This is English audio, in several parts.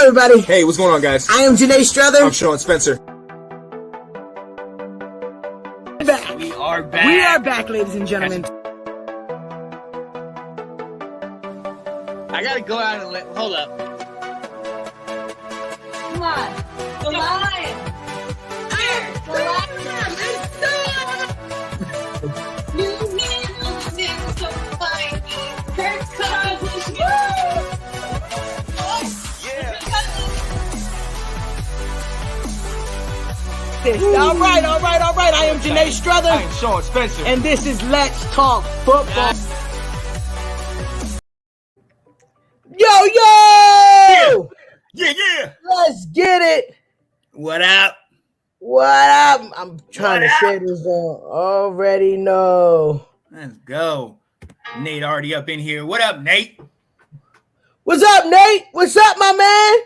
everybody. Hey, what's going on, guys? I am Janae Strother. I'm Sean Spencer. Back. We are back. We are back, ladies and gentlemen. I gotta go out and hold up. Come on. The lion. The lion. New man, so fine. Kirk Cousins. All right. I am Janae Strother. I am Sean Spencer. And this is Let's Talk Football. Yo! Yeah. Let's get it. What up? I'm trying to share this on. Already know. Let's go. Nate already up in here. What up, Nate? What's up, Nate? What's up, my man?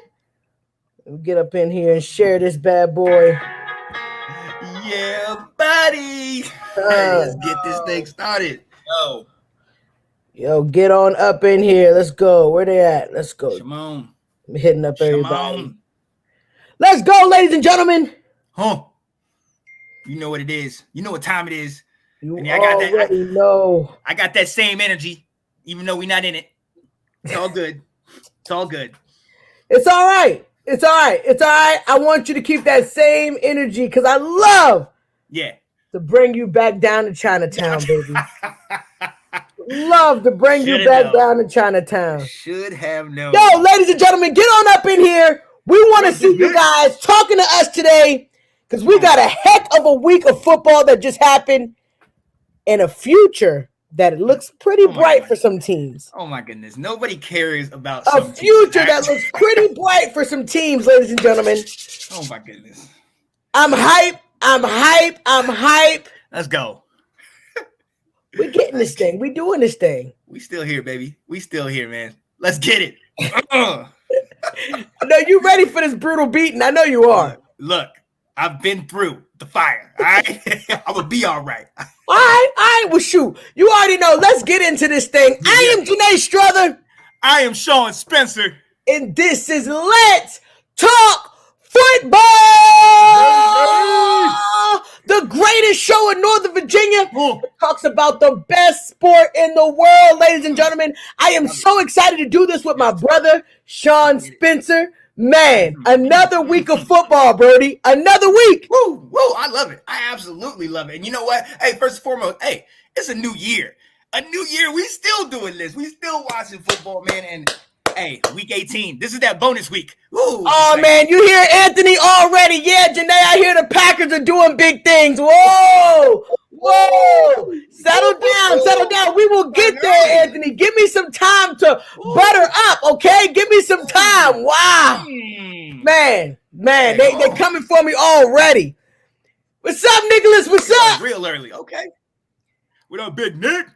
Let me get up in here and share this bad boy. Yeah, buddy. Hey, let's get this thing started. Yo, get on up in here. Let's go. Where they at? Let's go. Shimon. I'm hitting up everybody. Shimon. Let's go, ladies and gentlemen. Huh. You know what it is. You know what time it is. You I got that. already know. I got that same energy, even though we're not in it. It's all good. It's all good. It's all right. It's all right. I want you to keep that same energy because I love to bring you back down to Chinatown, baby. Love to bring you back down to Chinatown. Should have known. Yo, ladies and gentlemen, get on up in here. We want to see you guys talking to us today because we got a heck of a week of football that just happened and a future that looks pretty bright for some teams. Oh my goodness. Nobody cares about a future that looks pretty bright for some teams, ladies and gentlemen. Oh my goodness. I'm hype. Let's go. We're getting this thing. We doing this thing. We still here, baby. We still here, man. Let's get it. I know you ready for this brutal beating. I know you are. Look, I've been through the fire. All right? I'm going to be all right. All right. Well, shoot. You already know. Let's get into this thing. Yeah. I am Janae Strother. I am Sean Spencer. And this is Let's Talk Football. The greatest show in Northern Virginia. Talks about the best sport in the world, ladies and gentlemen. I am so excited to do this with my brother, Sean Spencer. Man, another week of football, Brody. Another week. Woo, I love it. I absolutely love it. And you know what? Hey, first and foremost, it's a new year. A new year. We still doing this. We still watching football, man. And hey, week 18. This is that bonus week. Ooh, man, you hear Anthony already. Yeah, Janae, I hear the Packers are doing big things. Whoa. Settle down. We will get there, Anthony. Give me some time to butter up, okay? Give me some time. Wow. Man, they coming for me already. What's up, Nicholas? What's up? Real early, okay. What up, Big Nick?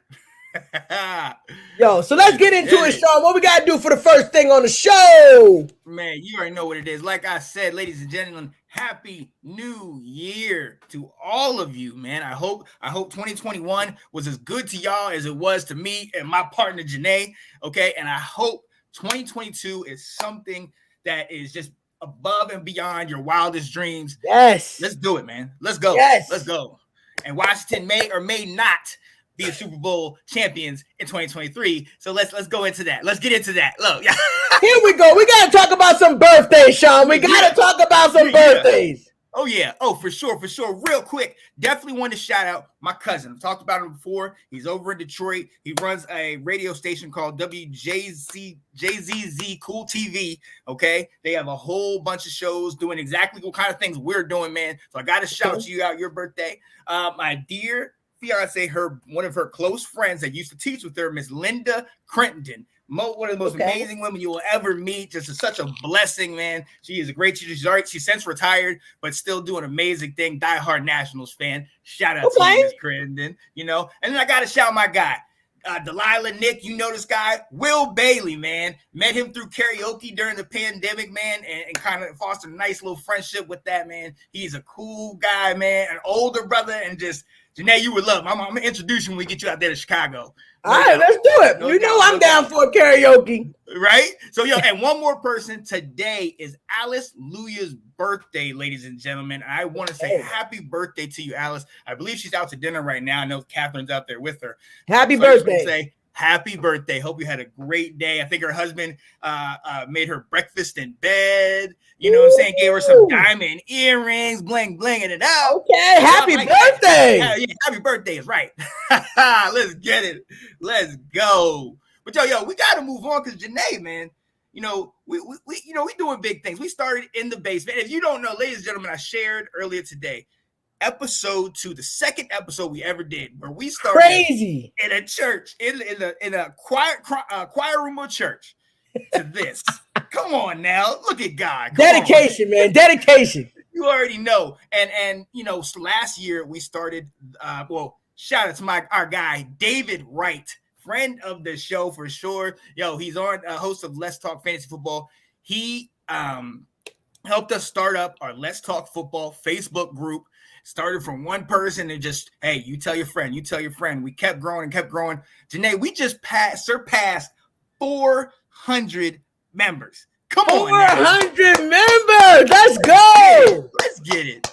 Yo, so let's get into it, Sean. What we got to do for the first thing on the show? Man, you already know what it is. Like I said, ladies and gentlemen, happy new year to all of you, man. I hope 2021 was as good to y'all as it was to me and my partner, Janae, okay? And I hope 2022 is something that is just above and beyond your wildest dreams. Yes. Let's do it, man. Let's go. Yes. Let's go. And Washington may or may not be a Super Bowl champions in 2023. So let's go into that. Let's get into that. Look. Here we go. We got to talk about some birthdays, Sean. We got to talk about some birthdays. Oh, yeah. Oh, for sure. Real quick. Definitely want to shout out my cousin. I've talked about him before. He's over in Detroit. He runs a radio station called WJZZ Cool TV. Okay. They have a whole bunch of shows doing exactly what kind of things we're doing, man. So I got to shout you out your birthday. My dear fiance, one of her close friends that used to teach with her, Miss Linda Crittenden. One of the most amazing women you will ever meet. Just such a blessing, man. She is a great teacher. She's since retired, but still doing an amazing thing. Diehard Nationals fan. Shout out to you, Miss Crittenden. You know, and then I got to shout my guy, Delilah Nick. You know this guy, Will Bailey, man. Met him through karaoke during the pandemic, man, and kind of fostered a nice little friendship with that, man. He's a cool guy, man. An older brother, and just Janae, you would love. I'm gonna introduce you when we get you out there to Chicago. All right, let's do it. You know I'm down for karaoke. Right? So, and one more person. Today is Alice Luya's birthday, ladies and gentlemen. I want to say happy birthday to you, Alice. I believe she's out to dinner right now. I know Catherine's out there with her. Happy birthday. Say happy birthday. Hope you had a great day. I think her husband made her breakfast in bed. You know what I'm saying? Gave her some diamond earrings, blinging it out. Okay, happy birthday. Yeah, happy birthday is right. Let's get it. Let's go. But yo, we got to move on because Janae, man, we doing big things. We started in the basement. If you don't know, ladies and gentlemen, I shared earlier today, episode 2, the second episode we ever did, where we started crazy in a church, in a choir room of church to this. Come on now, look at God. Dedication, man, dedication. You already know. And last year we started. Shout out to our guy David Wright, friend of the show for sure. He's on host of Let's Talk Fantasy Football. He helped us start up our Let's Talk Football Facebook group. Started from one person and just, hey, you tell your friend. We kept growing. Janae, we just surpassed 400 members. Come on, 400 members. Let's go. Let's get it.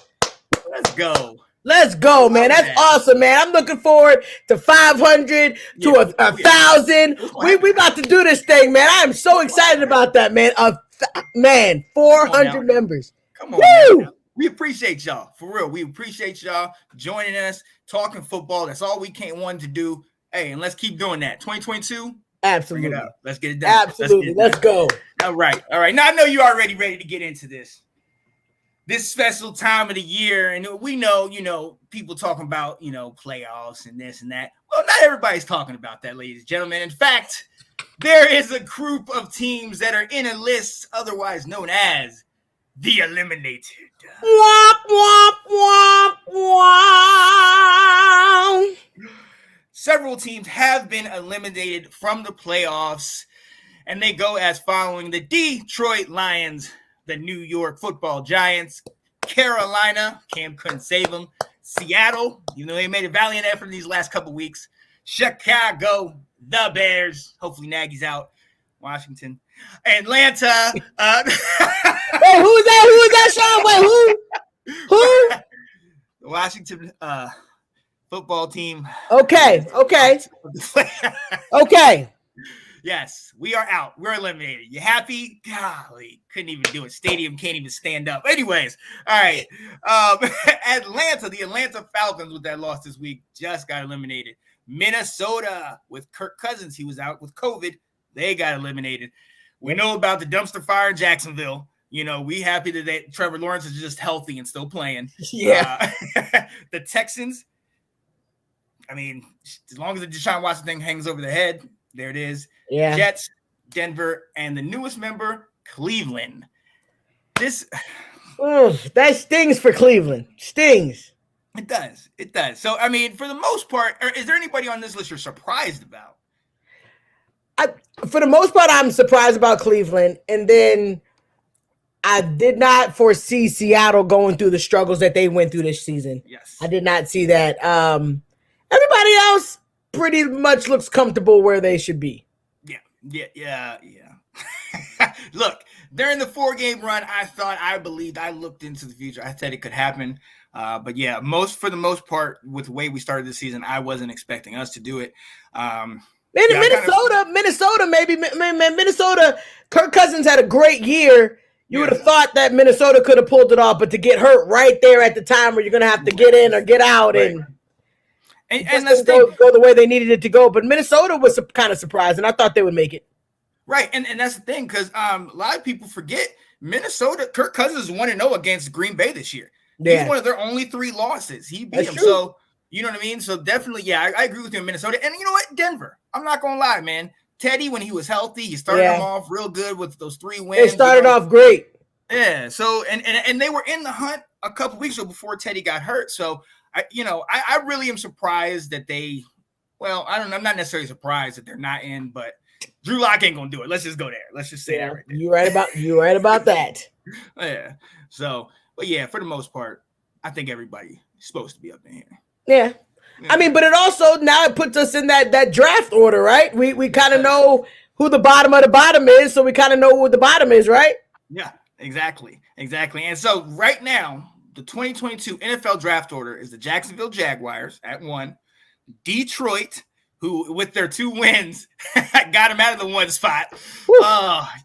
Let's go. Let's go, man. That's awesome, man. I'm looking forward to 500 to 1,000. We about to do this thing, man. I am so excited about that, man. 400 members. Come on, man. We appreciate y'all. For real. We appreciate y'all joining us, talking football. That's all we wanted to do. Hey, and let's keep doing that. 2022. Absolutely. Bring it up. Let's get it done. Absolutely. Let's go. All right. Now I know you're already ready to get into this special time of the year. And we know, people talking about, playoffs and this and that. Well, not everybody's talking about that, ladies and gentlemen. In fact, there is a group of teams that are in a list otherwise known as the Eliminated. Womp, womp, womp, womp. Several teams have been eliminated from the playoffs, and they go as following: the Detroit Lions, the New York Football Giants, Carolina, Cam couldn't save them, Seattle, they made a valiant effort these last couple weeks, Chicago, the Bears, hopefully Nagy's out, Washington, Atlanta. Wait, who's that, Sean? Wait, who? The Washington football team. Okay. Yes, we are out. We're eliminated. You happy? Golly, couldn't even do it. Stadium can't even stand up. Anyways, all right. Atlanta, the Atlanta Falcons with that loss this week just got eliminated. Minnesota with Kirk Cousins, he was out with COVID. They got eliminated. We know about the dumpster fire in Jacksonville. We happy that Trevor Lawrence is just healthy and still playing. Yeah. The Texans, as long as the Deshaun Watson thing hangs over the head, there it is. Yeah. Jets, Denver, and the newest member, Cleveland. That stings for Cleveland. Stings. It does. So, for the most part, is there anybody on this list you're surprised about? For the most part, I'm surprised about Cleveland. And then I did not foresee Seattle going through the struggles that they went through this season. Yes. I did not see that. Everybody else pretty much looks comfortable where they should be. Yeah. Look, during the 4-game run, I looked into the future. I said it could happen. But yeah, for the most part, with the way we started the season, I wasn't expecting us to do it. Minnesota, Kirk Cousins had a great year. You would have thought that Minnesota could have pulled it off, but to get hurt right there at the time where you're going to have to get in or get out, right. and that's go the way they needed it to go. But Minnesota was kind of surprised, and I thought they would make it. Right, and that's the thing, because a lot of people forget Minnesota, Kirk Cousins is 1-0 against Green Bay this year. Yeah. He's one of their only 3 losses. He beat them. True. So, you know what I mean? So, definitely, I agree with you in Minnesota. And you know what? Denver. I'm not going to lie, man. Teddy, when he was healthy, he started them off real good with those 3 wins. They started off great. Yeah, so, and they were in the hunt a couple weeks ago before Teddy got hurt. So, I really am surprised that I'm not necessarily surprised that they're not in, but Drew Lock ain't going to do it. Let's just go there. Let's just say that right there. You're right about that. Yeah. So, but yeah, for the most part, I think everybody is supposed to be up in here. Yeah. I mean, but it also now it puts us in that draft order, right? We kind of know who the bottom of the bottom is, so we kind of know who the bottom is, right? Yeah, exactly. And so right now, the 2022 NFL draft order is the Jacksonville Jaguars at 1, Detroit, who with their 2 wins got them out of the 1 spot.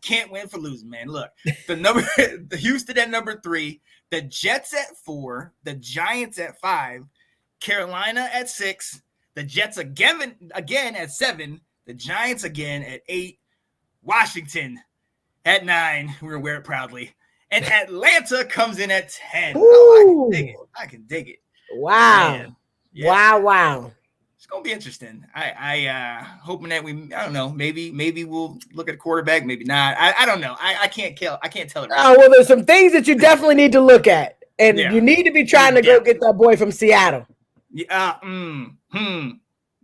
Can't win for losing, man. Look, the Houston at number 3, the Jets at 4, the Giants at 5, Carolina at 6, the Jets again at 7, the Giants again at 8, Washington at 9. We're gonna wear it proudly. And Atlanta comes in at 10. I can dig it. Wow. Yeah. Wow. It's gonna be interesting. I hoping that I don't know, maybe we'll look at a quarterback, maybe not. I don't know. I can't tell it. Oh, well, there's some things that you definitely need to look at. And you need to be trying to go get that boy from Seattle. Yeah. I'm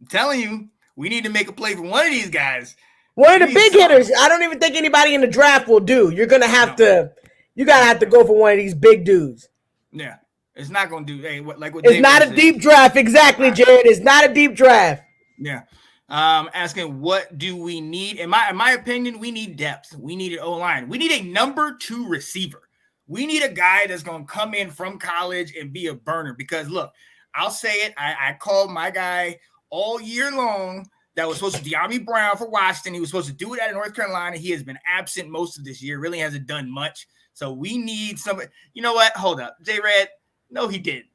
telling you, we need to make a play for one of these guys. One of the big hitters. I don't even think anybody in the draft will do. You're gonna have to. You gotta have to go for one of these big dudes. Yeah, it's not gonna do. Hey, what it's not a deep draft, exactly, Jared. It's not a deep draft. Yeah. Asking what do we need? In my opinion, we need depth. We need an O-line. We need a number 2 receiver. We need a guy that's gonna come in from college and be a burner. Because look, I'll say it. I called my guy all year long. That was supposed to be De'Ami Brown for Washington. He was supposed to do it at North Carolina. He has been absent most of this year. Really hasn't done much. So we need somebody. You know what? Hold up. J-Red. No, he didn't.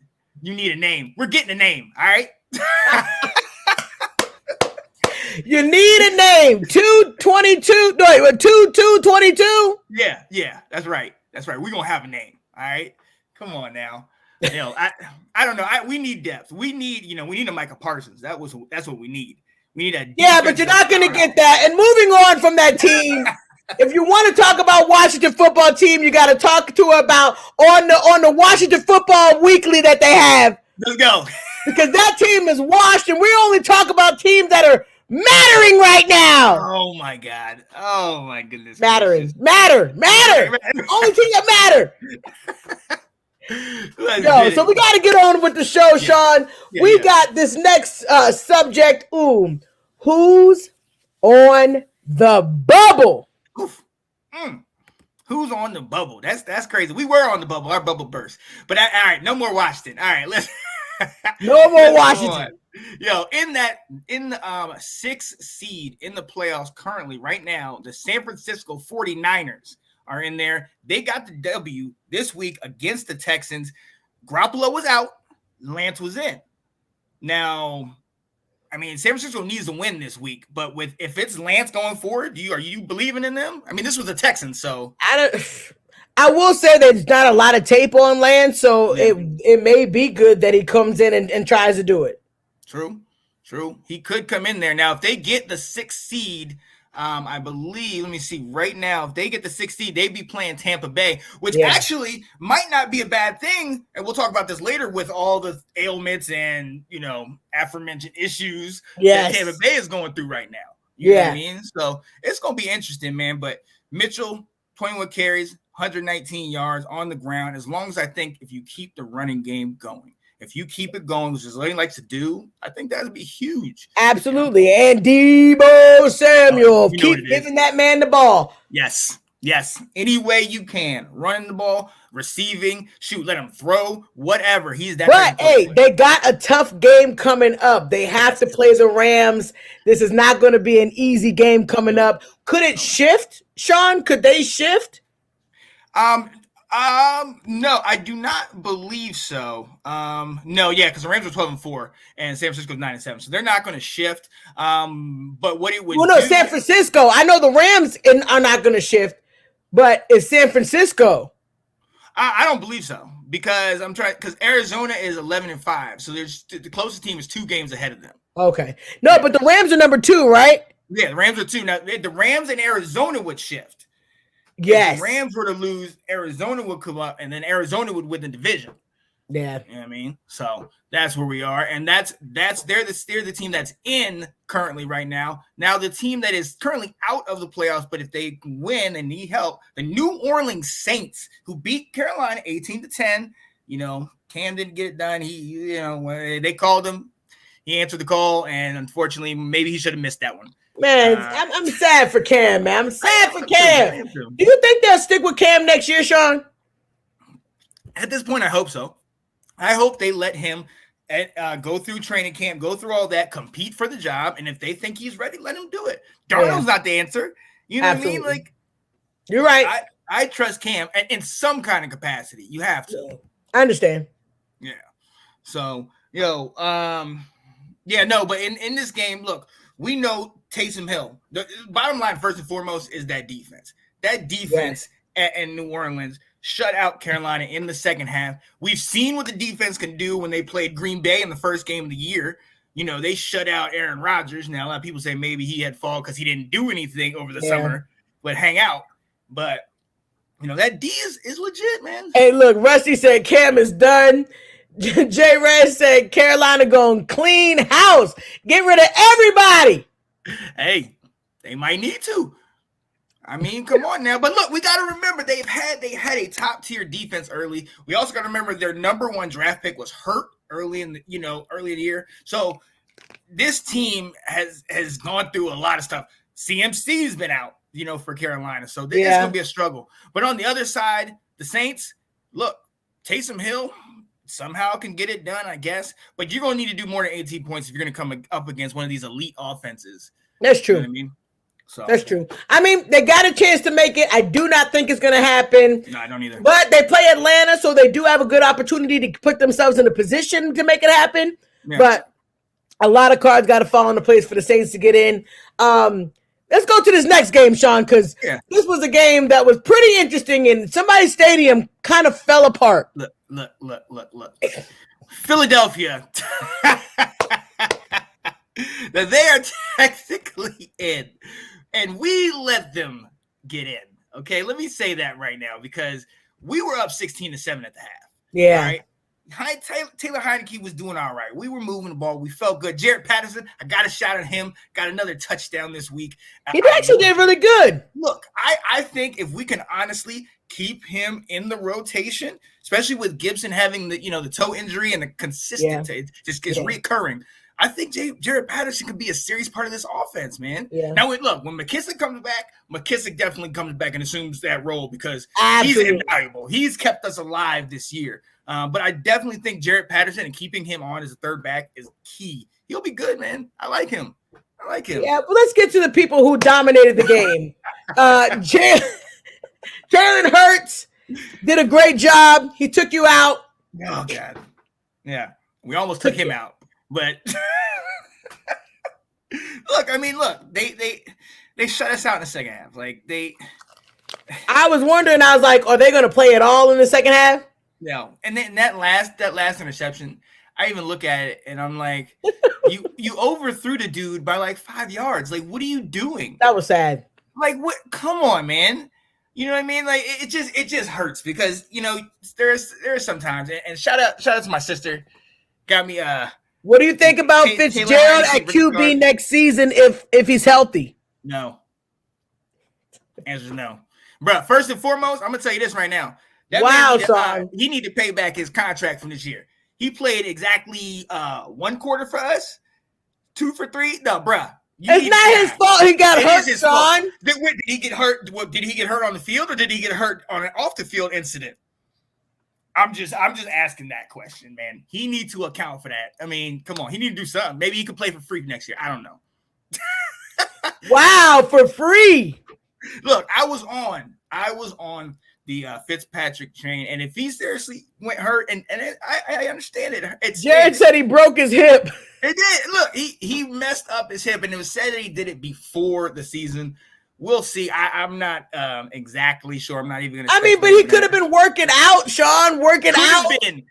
You need a name. We're getting a name. All right? You need a name. 222. No, 2222. Yeah. That's right. We're going to have a name. All right? Come on now. I don't know. We need depth. We need a Micah Parsons. That's what we need. We need a but you're not going to get that. And moving on from that team, if you want to talk about Washington football team, you got to talk to her about on the Washington Football Weekly that they have. Let's go. Because that team is washed, and we only talk about teams that are mattering right now. Oh my God. Oh my goodness. Matter. Only team that matter. So we got to get on with the show, Sean. We got this next subject. Who's on the bubble? Who's on the bubble? That's crazy. We were on the bubble. Our bubble burst. But all right, no more Washington. All right, let's. No more Washington. In the 6th seed in the playoffs currently, right now, the San Francisco 49ers are in there. They got the W this week against the Texans. Garoppolo was out. Lance was in. Now, I mean, San Francisco needs to win this week, but if it's Lance going forward, are you believing in them? I mean, this was the Texans, so I will say there's not a lot of tape on Lance, so it may be good that he comes in and tries to do it. True. He could come in there. Now, if they get the 6th seed, I believe, let me see right now, if they get the 6th seed, they'd be playing Tampa Bay, which actually might not be a bad thing. And we'll talk about this later with all the ailments and, aforementioned issues that Tampa Bay is going through right now. You know what I mean? So it's going to be interesting, man. But Mitchell, 21 carries, 119 yards on the ground. As long as I think if you keep the running game going, if you keep it going, which is what he likes to do, I think that would be huge. Absolutely. And Deebo Samuel, keep giving that man the ball. Yes. Any way you can. Running the ball, receiving, let him throw, whatever. He's that. But, hey, they got a tough game coming up. They have to play the Rams. This is not going to be an easy game coming up. Could it shift, Sean? Could they shift? No, I do not believe so. Because the Rams are 12-4 and San Francisco's 9-7, so they're not going to shift. But what it would San Francisco. I know the Rams are not going to shift, but it's San Francisco. I don't believe so because Arizona is 11-5, so the closest team is 2 games ahead of them. Okay, but the Rams are number 2, right? Yeah, the Rams are 2. Now the Rams and Arizona would shift. Yes. If the Rams were to lose, Arizona would come up, and then Arizona would win the division. Yeah. You know what I mean? So that's where we are. And they're the team that's in currently right now. Now, the team that is currently out of the playoffs, but if they win and need help, the New Orleans Saints, who beat Carolina 18-10, Cam didn't get it done. They called him. he answered the call, and unfortunately, maybe he should have missed that one. Man, I'm sad for Cam, man. I'm sad for Cam. Do you think they'll stick with Cam next year, Sean? At this point, I hope so. I hope they let him go through training camp, go through all that, compete for the job, and if they think he's ready, let him do it. Darnold's not the answer. You know Absolutely. What I mean? Like, you're right. I trust Cam in some kind of capacity. You have to. I understand. Yeah. So, but in this game, look, we know Taysom Hill. The bottom line, first and foremost, is that defense. That defense in New Orleans shut out Carolina in the second half. We've seen what the defense can do when they played Green Bay in the first game of the year. You know, they shut out Aaron Rodgers. Now, a lot of people say maybe he had fall because he didn't do anything over the summer, but hang out. But, you know, that D is legit, man. Hey, look, Rusty said Cam is done. J. Red said Carolina going clean house. Get rid of everybody. Hey, they might need to. I mean, come on now. But look, we got to remember they had a top tier defense early. We also got to remember their number one draft pick was hurt early in the year. So this team has gone through a lot of stuff. CMC's been out, for Carolina. So this is going to be a struggle. But on the other side, the Saints, look, Taysom Hill somehow can get it done, I guess. But you're going to need to do more than 18 points if you're going to come up against one of these elite offenses. That's true. You know what I mean? So that's true. I mean, they got a chance to make it. I do not think it's going to happen. No, I don't either. But they play Atlanta, so they do have a good opportunity to put themselves in a position to make it happen. Yeah. But a lot of cards got to fall into place for the Saints to get in. Let's go to this next game, Sean, because this was a game that was pretty interesting, and somebody's stadium kind of fell apart. Look. Philadelphia. That they are technically in, and we let them get in. Okay, let me say that right now because we were up 16-7 at the half. Yeah. All right. Taylor Heineke was doing all right. We were moving the ball. We felt good. Jared Patterson, I got a shot at him. Got another touchdown this week. He actually did really good. Look, I think if we can honestly keep him in the rotation, especially with Gibson having the toe injury and the consistent, it just gets recurring. I think Jared Patterson could be a serious part of this offense, man. Yeah. Now, look, when McKissick comes back, McKissick definitely comes back and assumes that role because he's invaluable. He's kept us alive this year. But I definitely think Jared Patterson and keeping him on as a third back is key. He'll be good, man. I like him. Yeah, well, let's get to the people who dominated the game. Jalen Hurts did a great job. He took you out. Oh, God. Yeah, we almost took him out. But look, they shut us out in the second half. I was wondering, I was like, are they going to play it all in the second half? No. And then that last interception, I even look at it and I'm like, you overthrew the dude by like 5 yards. Like, what are you doing? That was sad. Like, what? Come on, man. You know what I mean? Like, it just hurts because there's sometimes and shout out to my sister, got me What do you think about Fitzgerald at QB next season if he's healthy? No. Answer is no. Bro, first and foremost, I'm going to tell you this right now. He need to pay back his contract from this year. He played exactly 1 quarter for us, 2 for 3. No, bro. It's not his fault he got hurt, Sean. Did he get hurt? Did he get hurt on the field or did he get hurt on an off-the-field incident? I'm just asking that question, man. He needs to account for that. I mean, come on. He need to do something. Maybe he could play for free next year. I don't know. Wow, for free. Look, I was on the Fitzpatrick train, and if he seriously went hurt, and I understand it. Jared said he broke his hip. It did. Look, he messed up his hip, and it was said that he did it before the season. We'll see. I'm not exactly sure. I'm not even going to. I mean, but he could have been working out, Sean. He could have been.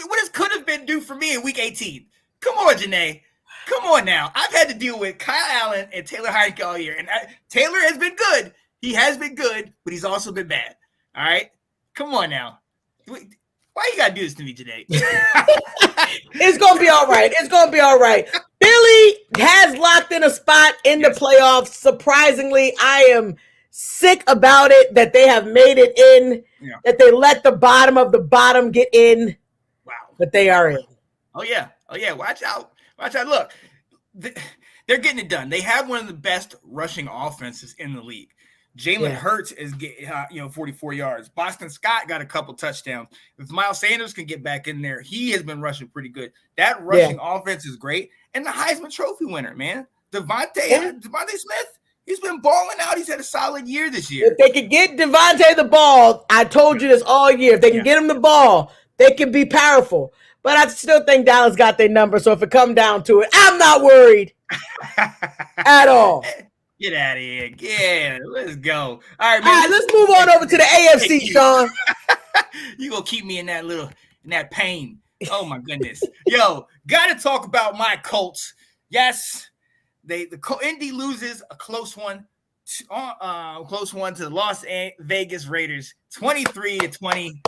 What does could have been do for me in week 18? Come on, Janae. Come on now. I've had to deal with Kyle Allen and Taylor Heineke all year, and Taylor has been good. He has been good, but he's also been bad. All right, come on now. Why you gotta do this to me today? It's gonna be all right. It's gonna be all right. Philly has locked in a spot in the playoffs. Surprisingly, I am sick about it that they have made it in, that they let the bottom of the bottom get in. Wow. But they are in. Oh, yeah. Watch out. Watch out. Look, they're getting it done. They have one of the best rushing offenses in the league. Jalen Hurts is getting 44 yards. Boston Scott got a couple touchdowns. If Miles Sanders can get back in there, he has been rushing pretty good. That rushing offense is great. And the Heisman Trophy winner, man, Devontae Smith, he's been balling out. He's had a solid year this year. If they could get Devontae the ball, I told you this all year. If they can get him the ball, they can be powerful. But I still think Dallas got their number. So if it come down to it, I'm not worried at all. Get out of here. Yeah, let's go. All right, man. All right, let's move on over to the AFC, Sean. You gonna keep me in that pain. Oh my goodness. Yo, gotta talk about my Colts. Yes, Indy loses a close one to the Las Vegas Raiders, 23-20.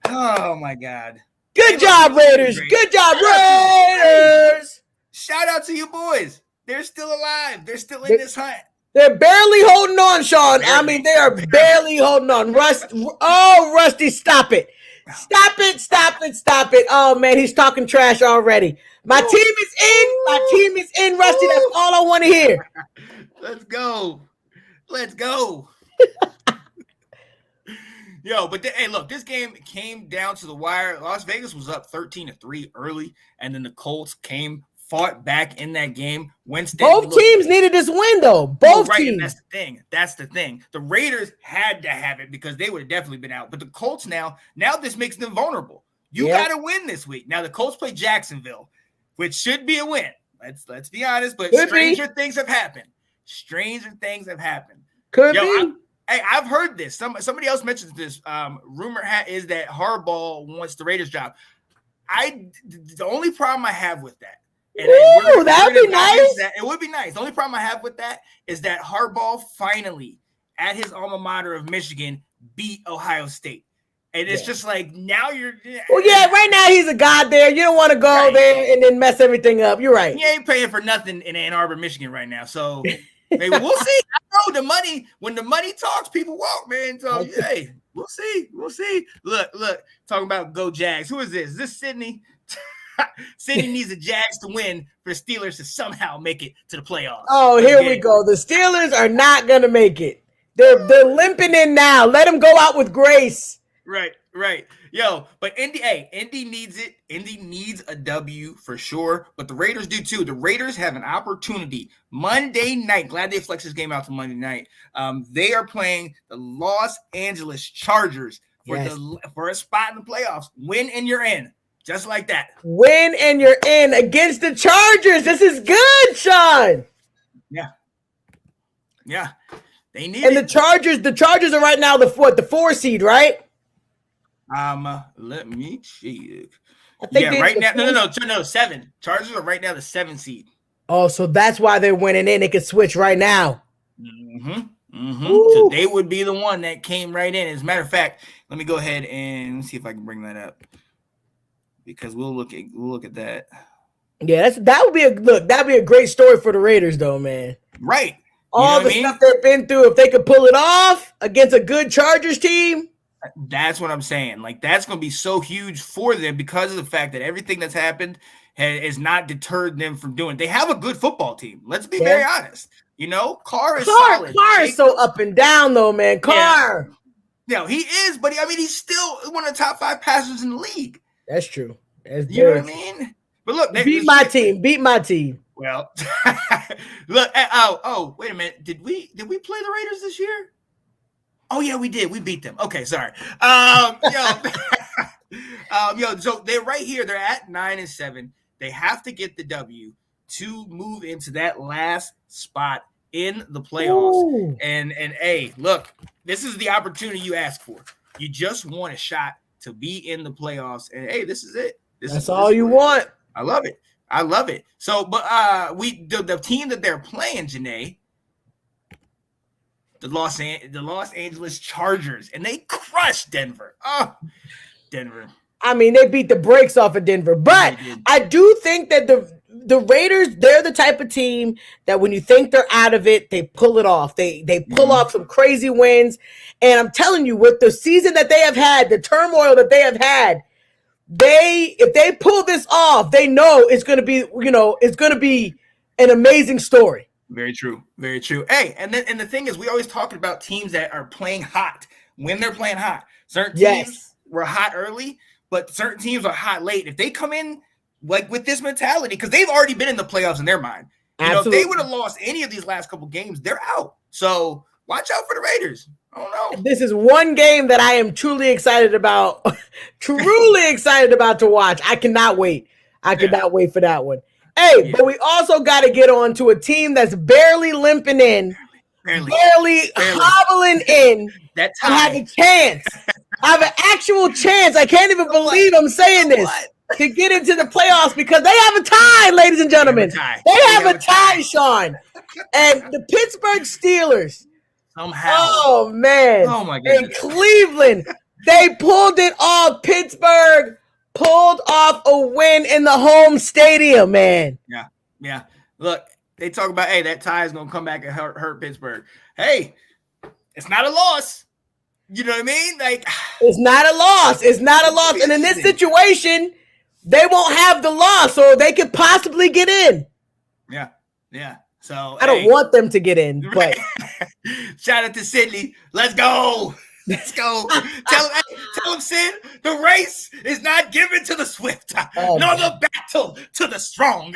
Oh my God. Good job, Raiders. Good job, Raiders. Shout out to you boys. They're still alive. They're still in this hunt. They're barely holding on, Sean. I mean, they are barely holding on. Rusty, stop it. Stop it. Oh, man, he's talking trash already. My team is in, Rusty. That's all I want to hear. Let's go. Yo, but hey, look, this game came down to the wire. Las Vegas was up 13-3 early, and then the Colts fought back in that game. Both teams needed this win, though. Both teams. That's the thing. The Raiders had to have it because they would have definitely been out. But the Colts now this makes them vulnerable. You got to win this week. Now the Colts play Jacksonville, which should be a win. Let's be honest. But stranger things have happened. Could be. I've heard this. Somebody else mentioned this. Rumor is that Harbaugh wants the Raiders job. The only problem I have with that. That would be nice. It would be nice. The only problem I have with that is that Harbaugh finally, at his alma mater of Michigan, beat Ohio State. And it's just like, now you're... Well, right now he's a god there. You don't want to go there and then mess everything up. You're right. He ain't paying for nothing in Ann Arbor, Michigan right now. So maybe we'll see. I know when the money talks, people walk, man. So, hey, we'll see. Look, talking about go Jags. Who is this? Is this Sydney? Sydney needs the Jags to win for the Steelers to somehow make it to the playoffs. Oh, here we go. The Steelers are not going to make it. They're limping in now. Let them go out with grace. Right. Yo, but Indy needs it. Indy needs a W for sure, but the Raiders do too. The Raiders have an opportunity Monday night. Glad they flexed this game out to Monday night. They are playing the Los Angeles Chargers for a spot in the playoffs. Win and you're in. Just like that. Win and you're in against the Chargers. This is good, Sean. Yeah. They need it. And the Chargers are right now the 4 seed, right? Let me check. I think right now. No, 7. Chargers are right now the 7 seed. Oh, so that's why they're winning in. They can switch right now. So they would be the one that came right in. As a matter of fact, let me go ahead and see if I can bring that up. Because we'll look at that. Yeah, that'd be a great story for the Raiders, though, man. Right. All the stuff they've been through, if they could pull it off against a good Chargers team. That's what I'm saying. Like, that's going to be so huge for them because of the fact that everything that's happened has not deterred them from doing it. They have a good football team. Let's be very honest. Carr is solid. Carr is so up and down, though, man. Carr. Yeah, he is, but he's still one of the top 5 passers in the league. That's true. You know what I mean? But look, beat my team. Well, look. Wait a minute. Did we play the Raiders this year? Oh yeah, we did. We beat them. Okay, sorry. So they're right here. They're at 9-7. They have to get the W to move into that last spot in the playoffs. Ooh. And hey, look, this is the opportunity you ask for. You just want a shot to be in the playoffs, and hey, this is it. That's all you want. I love it. So, but the team that they're playing, Janae, the Los Angeles Chargers, and they crushed Denver. Oh, Denver. I mean, they beat the brakes off of Denver, but I do think that the Raiders, they're the type of team that when you think they're out of it, they pull it off. They pull off some crazy wins. And I'm telling you, with the season that they have had, the turmoil that they have had, if they pull this off, they know it's going to be, it's going to be an amazing story. Very true. Very true. Hey, and the thing is, we always talking about teams that are playing hot when they're playing hot. Certain teams were hot early, but certain teams are hot late. If they come in like with this mentality, because they've already been in the playoffs in their mind. If they would have lost any of these last couple games, they're out. So watch out for the Raiders. I don't know. This is one game that I am truly excited about. Truly excited about to watch. I cannot wait. I cannot wait for that one. Hey, but we also got to get on to a team that's barely limping in, barely hobbling in. That I have a chance. I have an actual chance. I can't even believe I'm saying this. To get into the playoffs because they have a tie, ladies and gentlemen. They have a tie, Sean. And the Pittsburgh Steelers. Somehow. Oh, man. Oh, my goodness. And Cleveland, they pulled it off. Pittsburgh pulled off a win in the home stadium, man. Yeah. Look, they talk about, hey, that tie is going to come back and hurt Pittsburgh. Hey, it's not a loss. You know what I mean? Like, it's not a loss. It's not a loss. And in this situation, they won't have the loss, so they could possibly get in. Yeah. So I don't want them to get in, but shout out to Sydney. Let's go. Tell him, Sid, the race is not given to the swift, nor the battle to the strong,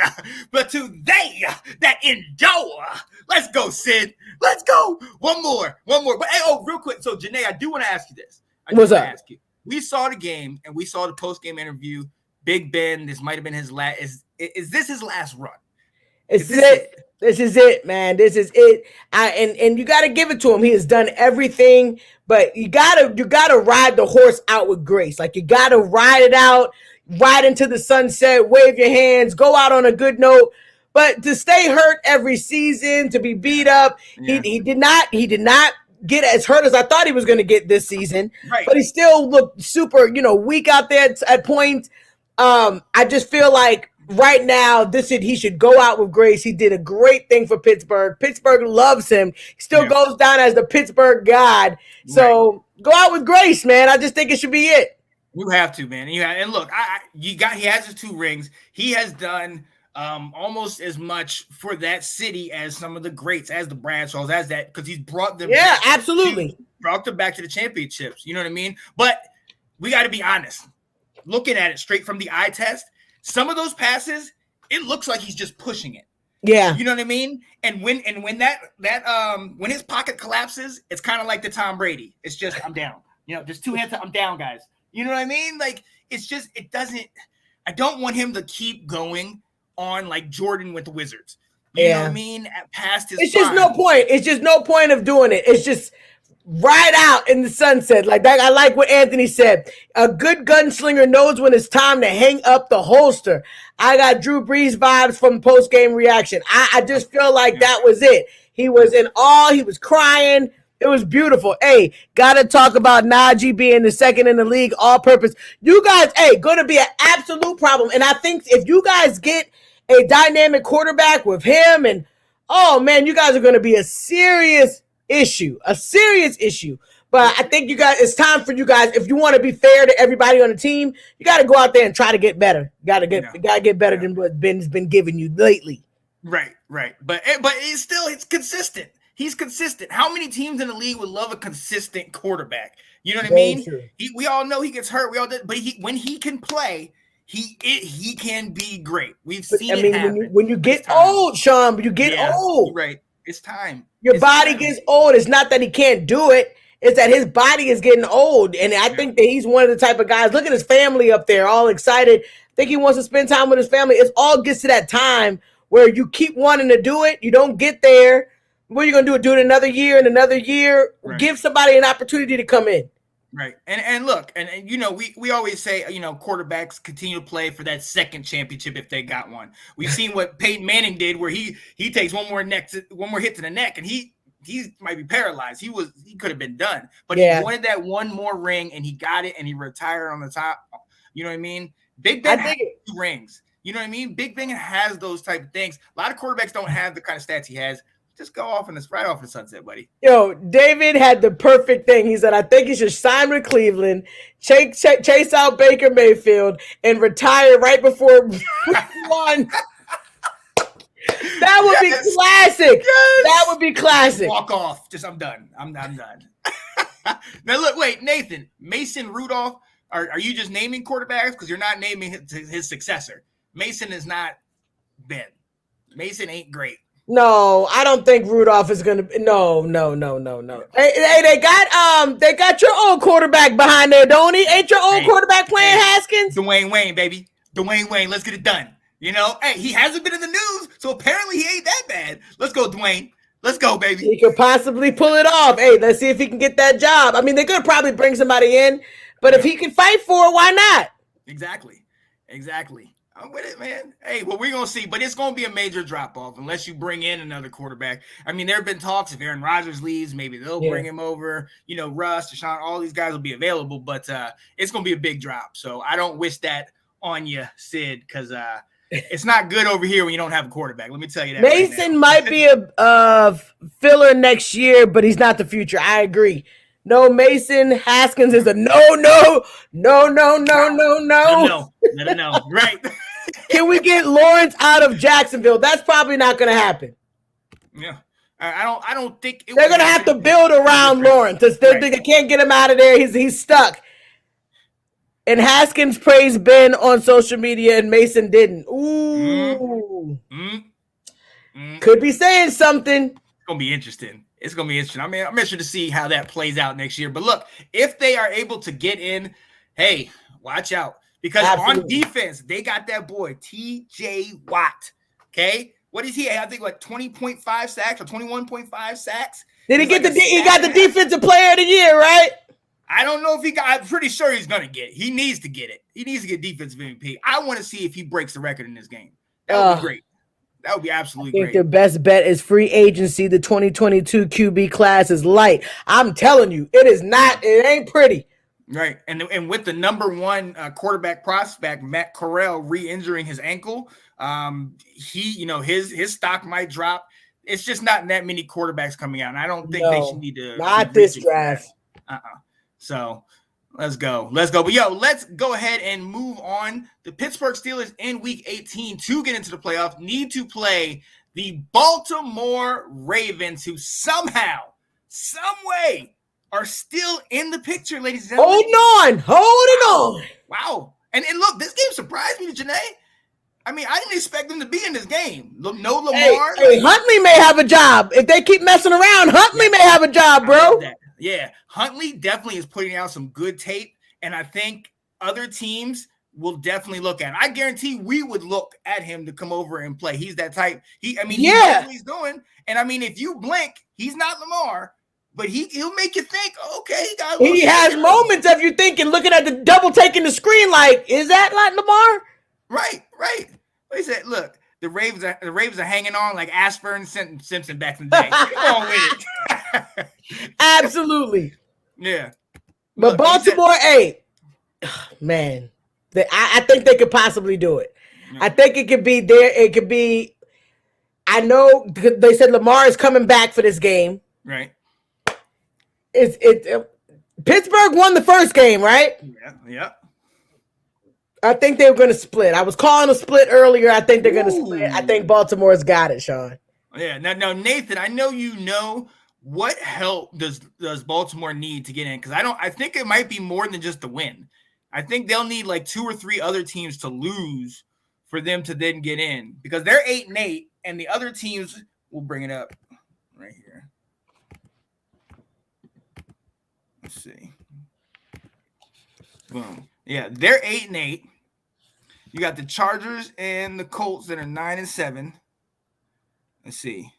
but to they that endure. Let's go, Sid. Let's go. One more. But hey, real quick. So, Janae, I do want to ask you this. What's up? Ask you. We saw the game and we saw the post-game interview. Big Ben, this might have been his last. Is this his last run? This is it, man. This is it. And you got to give it to him. He has done everything, but you gotta ride the horse out with grace. Like, you got to ride it out, ride into the sunset, wave your hands, go out on a good note. But to stay hurt every season, to be beat up, he did not get as hurt as I thought he was going to get this season. Right. But he still looked super, weak out there at points. I just feel like right now, he should go out with grace. He did a great thing for Pittsburgh. Pittsburgh loves him. He still goes down as the Pittsburgh God. So go out with grace, man. I just think it should be it. You have to, man. And look, he has his 2 rings. He has done almost as much for that city as some of the greats, as the Bradshaws, as that, because he's brought them. Yeah, absolutely. Brought them back to the championships. You know what I mean? But we got to be honest. Looking at it straight from the eye test, some of those passes, it looks like he's just pushing it. Yeah. You know what I mean? And when when his pocket collapses, it's kind of like the Tom Brady. It's just, I'm down. Just 2 hands, I'm down, guys. You know what I mean? Like, it's just, I don't want him to keep going on like Jordan with the Wizards. You know what I mean? Past his It's just no point. It's just no point of doing it. It's just ride out in the sunset. Like that. I like what Anthony said. A good gunslinger knows when it's time to hang up the holster. I got Drew Brees vibes from post-game reaction. I just feel like that was it. He was in awe. He was crying. It was beautiful. Hey, got to talk about Najee being the second in the league all-purpose. You guys, going to be an absolute problem. And I think if you guys get a dynamic quarterback with him and, oh, man, you guys are going to be a serious issue. But I think it's time for you guys, if you want to be fair to everybody on the team, you got to go out there and try to get better. You got to get better than what Ben's been giving you lately. Right. But it's consistent. He's consistent. How many teams in the league would love a consistent quarterback? You know what I mean? We all know he gets hurt. We all did, but when he can play, he can be great. We've seen it happen. When you get old, Sean, old. Right. It's time. Your body gets old. It's not that he can't do it. It's that his body is getting old. And I think that he's one of the type of guys. Look at his family up there, all excited. I think he wants to spend time with his family. It all gets to that time where you keep wanting to do it. You don't get there. What are you going to do? Do it another year and another year? Right. Give somebody an opportunity to come in. Right. And look, and we always say, quarterbacks continue to play for that second championship if they got one. We've seen what Peyton Manning did where he takes one more hit to the neck and he might be paralyzed. He could have been done. But he wanted that one more ring and he got it and he retired on the top. You know what I mean? Big Ben has 2 rings. You know what I mean? Big Ben has those type of things. A lot of quarterbacks don't have the kind of stats he has. Just go off in this right off in the sunset, buddy. Yo, David had the perfect thing. He said, I think he should sign with Cleveland, chase out Baker Mayfield, and retire right before one. That would be classic. Yes. That would be classic. Walk off. Just I'm done. I'm done. Now look, wait, Nathan, Mason Rudolph. Are you just naming quarterbacks because you're not naming his successor? Mason is not Ben. Mason ain't great. No, I don't think Rudolph is gonna. No. Hey, they got your old quarterback behind there, don't he? Ain't your old quarterback playing Haskins? Dwayne Wayne, baby. Dwayne Wayne. Let's get it done. You know, hey, he hasn't been in the news, so apparently he ain't that bad. Let's go, Dwayne. Let's go, baby. He could possibly pull it off. Hey, let's see if he can get that job. I mean, they're gonna probably bring somebody in, but if he can fight for it, why not? Exactly. I'm with it, man. Hey, well, we're going to see, but it's going to be a major drop-off unless you bring in another quarterback. I mean, there have been talks if Aaron Rodgers leaves, maybe they'll bring him over. You know, Russ, Deshaun, all these guys will be available, but it's going to be a big drop. So I don't wish that on you, Sid, because it's not good over here when you don't have a quarterback. Let me tell you that. Mason might be a filler next year, but he's not the future. I agree. No, Mason Haskins is a no. Right. Can we get Lawrence out of Jacksonville? That's probably not going to happen. Yeah. I don't think they're going to have to build around Lawrence. They can't get him out of there. He's stuck. And Haskins praised Ben on social media and Mason didn't. Ooh. Could be saying something. It's going to be interesting. I mean, I'm interested to see how that plays out next year. But look, if they are able to get in, hey, watch out. Because on defense, they got that boy, T.J. Watt. Okay? What is he? I think like 20.5 sacks or 21.5 sacks. Did he get he got the defensive player of the year, right? I don't know if he got. I'm pretty sure he's going to get it. He needs to get it. He needs to get defensive MVP. I want to see if he breaks the record in this game. That would be great. That would be absolutely great. I think the best bet is free agency. The 2022 QB class is light. I'm telling you, it is not. It ain't pretty. Right. And with the number one quarterback prospect, Matt Corral, re-injuring his ankle, his stock might drop. It's just not that many quarterbacks coming out. And I don't think they should need to. Not this draft. So let's go. But let's go ahead and move on. The Pittsburgh Steelers in week 18 to get into the playoffs need to play the Baltimore Ravens, who somehow, some way are still in the picture, ladies and gentlemen. Holding on. Wow. And look, this game surprised me, Janae. I mean, I didn't expect them to be in this game. No Lamar. Hey, Huntley may have a job. If they keep messing around, Huntley may have a job, bro. Yeah, Huntley definitely is putting out some good tape, and I think other teams will definitely look at him. I guarantee we would look at him to come over and play. He's that type. He knows what he's doing. And I mean, if you blink, he's not Lamar, but he'll make you think, okay, he has moments of you thinking, looking at the double taking the screen, like, is that like Lamar? Right. He said, look, the Ravens are hanging on like Asper and Simpson back in the day. Come on with it. Absolutely. Yeah. But look, Baltimore, man, I think they could possibly do it. Yeah. I think it could be there. It could be. I know they said Lamar is coming back for this game. Right. Pittsburgh won the first game, right? Yeah. I think they were going to split. I was calling a split earlier. I think they're going to split. I think Baltimore's got it, Sean. Yeah. Now, Nathan, I know you know what help does Baltimore need to get in? Because I think it might be more than just the win. I think they'll need like 2 or 3 other teams to lose for them to then get in, because they're 8-8, and the other teams will bring it up right here. Let's see. Boom. Yeah, they're 8-8. You got the Chargers and the Colts that are 9-7. Let's see.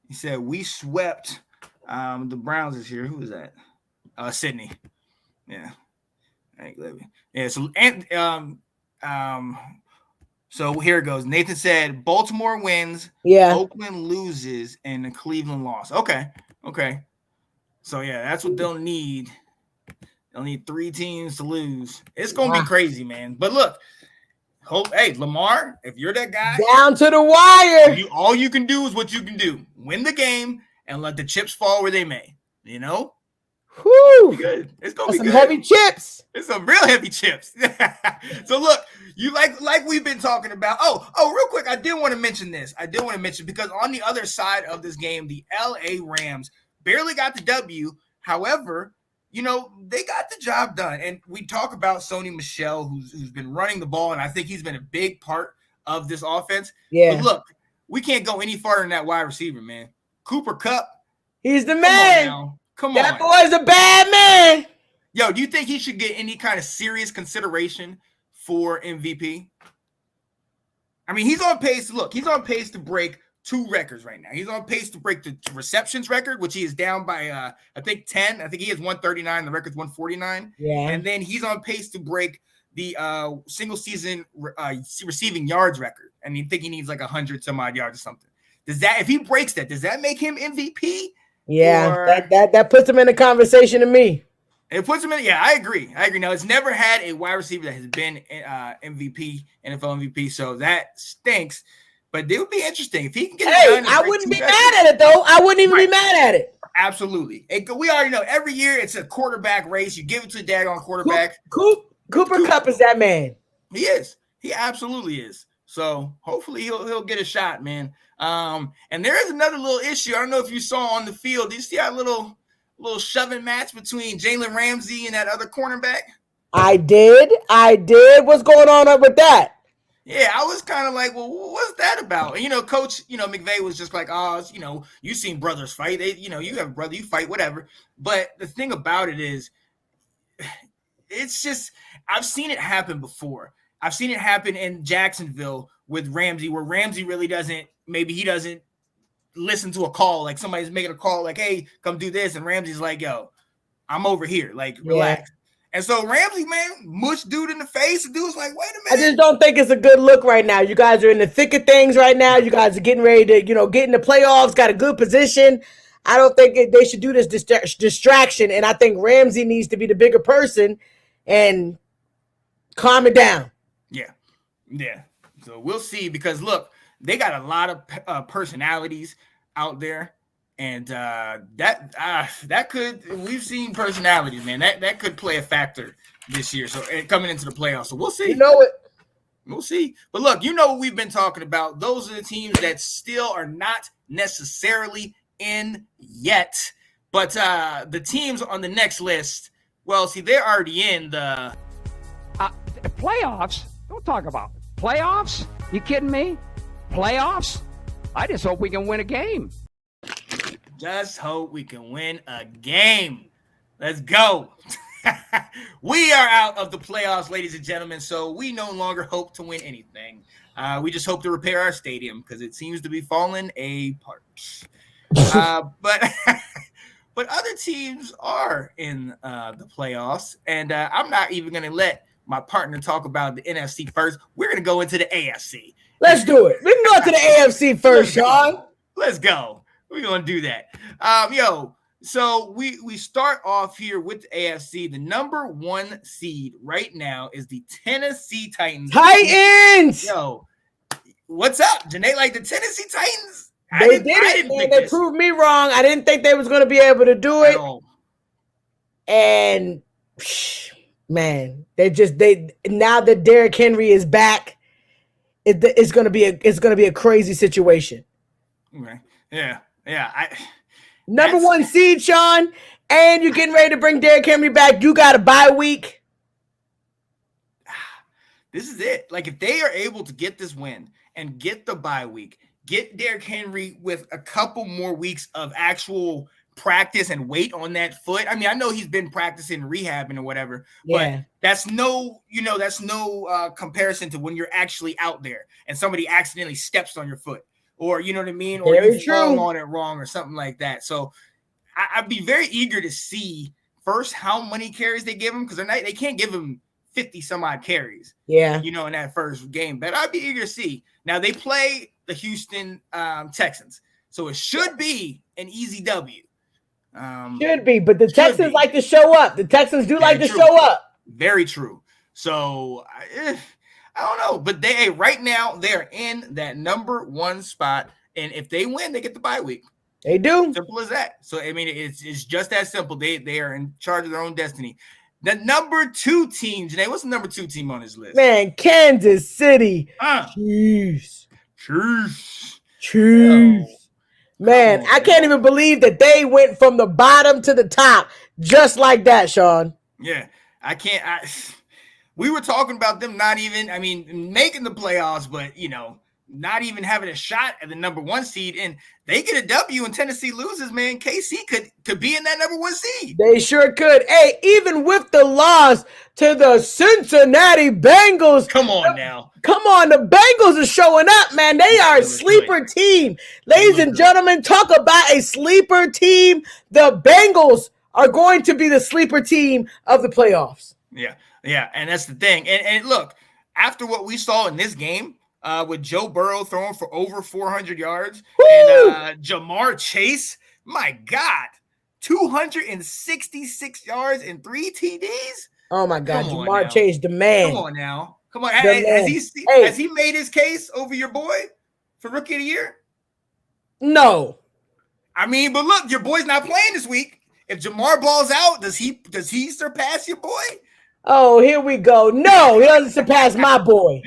He said we swept the Browns this year. Who was that? Sydney. Yeah. Right, yeah. So here it goes. Nathan said Baltimore wins. Yeah. Oakland loses, and the Cleveland lost. Okay. So yeah, that's what they'll need. They'll need 3 teams to lose. It's gonna be crazy, man. But look, Hey, Lamar, if you're that guy, down to the wire. All you can do is what you can do: win the game and let the chips fall where they may. You know, Whew. good. It's gonna That's be some good. heavy chips. It's some real heavy chips. So look, you like we've been talking about. Oh, real quick, I did want to mention this. Because on the other side of this game, the LA Rams barely got the W. However, you know, they got the job done. And we talk about Sony Michel, who's been running the ball, and I think he's been a big part of this offense. Yeah. But look, we can't go any farther than that wide receiver, man. Cooper Kupp. He's the man. Come on. That boy's a bad man. Yo, do you think he should get any kind of serious consideration for MVP? I mean, he's on pace. Look, he's on pace to break 2 records right now. He's on pace to break the receptions record, which he is down by, I think, 10. I think he has 139. The record's 149. Yeah. And then he's on pace to break the single season receiving yards record. And you think he needs like 100 some odd yards or something. If he breaks that, does that make him MVP? Yeah, that puts him in the conversation to me. It puts him in. Yeah, I agree. Now, it's never had a wide receiver that has been MVP, NFL MVP, so that stinks. But it would be interesting if he can get it done. I wouldn't be mad at it, though. I wouldn't even be mad at it. Absolutely. We already know every year it's a quarterback race. You give it to the daggone quarterback. Cooper Kupp is that man. He is. He absolutely is. So hopefully he'll get a shot, man. And there is another little issue. I don't know if you saw on the field. Do you see that little shoving match between Jalen Ramsey and that other cornerback? I did. What's going on up with that? Yeah, I was kind of like, well, what's that about? And, Coach, McVay was just like, you've seen brothers fight. You have a brother, you fight, whatever. But the thing about it is, it's just, I've seen it happen before. I've seen it happen in Jacksonville with Ramsey, where Ramsey really doesn't listen to a call. Like somebody's making a call like, hey, come do this. And Ramsey's like, yo, I'm over here. Like, relax. Yeah. And so Ramsey, man, mushed dude in the face. The dude's like, wait a minute. I just don't think it's a good look right now. You guys are in the thick of things right now. You guys are getting ready to, get in the playoffs, got a good position. I don't think they should do this distraction. And I think Ramsey needs to be the bigger person and calm it down. Yeah. So we'll see, because look, they got a lot of personalities out there, and that could, we've seen personalities, man. That could play a factor this year. So coming into the playoffs, so we'll see. We'll see. But look, what we've been talking about. Those are the teams that still are not necessarily in yet, but the teams on the next list. Well, see, they're already in the playoffs. Don't talk about playoffs. You kidding me? Playoffs? I just hope we can win a game. Just hope we can win a game. Let's go. We are out of the playoffs, ladies and gentlemen, so we no longer hope to win anything. We just hope to repair our stadium because it seems to be falling apart. But other teams are in the playoffs, and I'm not even going to let my partner talk about the NFC first. We're going to go into the AFC. Let's do it. We can go to the AFC first, Sean. Let's go. We're going to do that. So we start off here with the AFC. The number 1 seed right now is the Tennessee Titans. Yo, what's up, Janae? Like the Tennessee Titans? They did it, man. They proved me wrong. I didn't think they was going to be able to do it. And man, now that Derrick Henry is back, it's going to be a crazy situation. Okay. Yeah. Number 1 seed, Sean, and you're getting ready to bring Derrick Henry back. You got a bye week. This is it. Like, if they are able to get this win and get the bye week, get Derrick Henry with a couple more weeks of actual practice and weight on that foot. I mean, I know he's been practicing, rehabbing or whatever, but that's no comparison to when you're actually out there and somebody accidentally steps on your foot, or you know what I mean, or you fall on it wrong or something like that. So I'd be very eager to see first how many carries they give him, because they can't give him 50 some odd carries. Yeah, in that first game. But I'd be eager to see. Now they play the Houston Texans, so it should be an easy W. Should be, but the Texans like to show up. The Texans do like to show up. Very true. So I don't know, but right now they're in that number 1 spot, and if they win, they get the bye week. They do. Simple as that. So I mean, it's just that simple. They are in charge of their own destiny. The number 2 team, Janae, what's the number 2 team on this list? Man, Kansas City. Chiefs. Man, I can't even believe that they went from the bottom to the top just like that, Sean. Yeah, I can't. We were talking about them not even, making the playoffs, but, not even having a shot at the number 1 seed. And they get a W and Tennessee loses, man. KC could be in that number 1 seed. They sure could. Hey, even with the loss to the Cincinnati Bengals. Come on now. Come on, the Bengals are showing up, man. They are a sleeper team. Ladies and gentlemen, talk about a sleeper team. The Bengals are going to be the sleeper team of the playoffs. Yeah, and that's the thing. And look, after what we saw in this game, with Joe Burrow throwing for over 400 yards, and Jamar Chase, my God, 266 yards and 3 TDs. Oh my God, Jamar Chase, the man. Come on now. Come on. Has he made his case over your boy for Rookie of the Year? No. But look, your boy's not playing this week. If Jamar balls out, does he surpass your boy? Oh, here we go. No, he doesn't surpass my boy.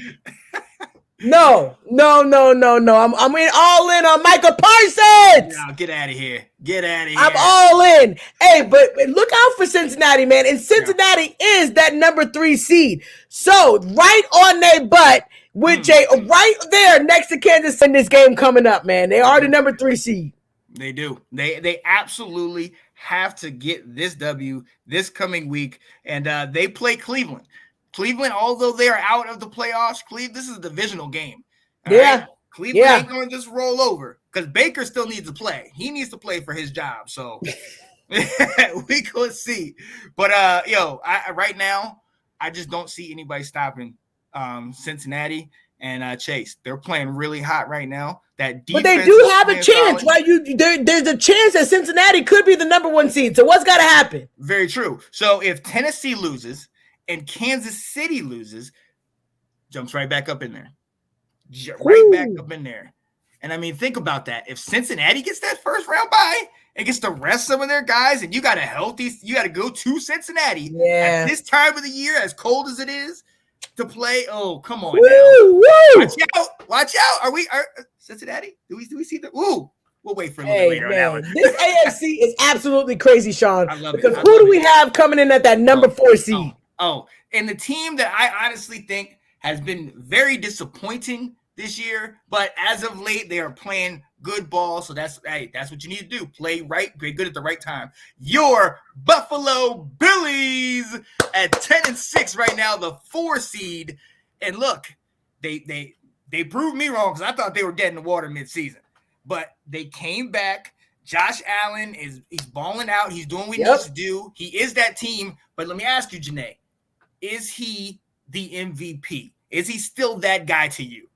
No. I'm all in on Micah Parsons. No, get out of here. I'm all in. Hey, but look out for Cincinnati, man. And Cincinnati is that number 3 seed. So right on their butt with right there next to Kansas in this game coming up, man. They are the number 3 seed. They do. They absolutely have to get this W this coming week. And they play Cleveland. Cleveland, although they are out of the playoffs, this is a divisional game. Right? Cleveland ain't going to just roll over because Baker still needs to play. He needs to play for his job. So we could see. But, right now, I just don't see anybody stopping Cincinnati and Chase. They're playing really hot right now. That defense, but they do have a chance, right? There's a chance that Cincinnati could be the number 1 seed. So what's got to happen? Very true. So if Tennessee loses and Kansas City loses, jumps right back up in there. Back up in there. And think about that. If Cincinnati gets that first round bye and gets to rest some of their guys, and you got to go to Cincinnati at this time of the year, as cold as it is, to play. Oh, come on now. Watch out. Are Cincinnati? Do we see the We'll wait for a little bit later on that one. This AFC is absolutely crazy, Sean. I love because it. Who do we have coming in at that number 4 seed? And the team that I honestly think has been very disappointing this year, but as of late, they are playing good ball. So that's what you need to do. Play right, play good at the right time. Your Buffalo Billies at 10-6 right now, the 4 seed. And look, they proved me wrong because I thought they were dead in the water midseason. But they came back. Josh Allen he's balling out. He's doing what he needs to do. He is that team. But let me ask you, Janae, is he the MVP? Is he still that guy to you?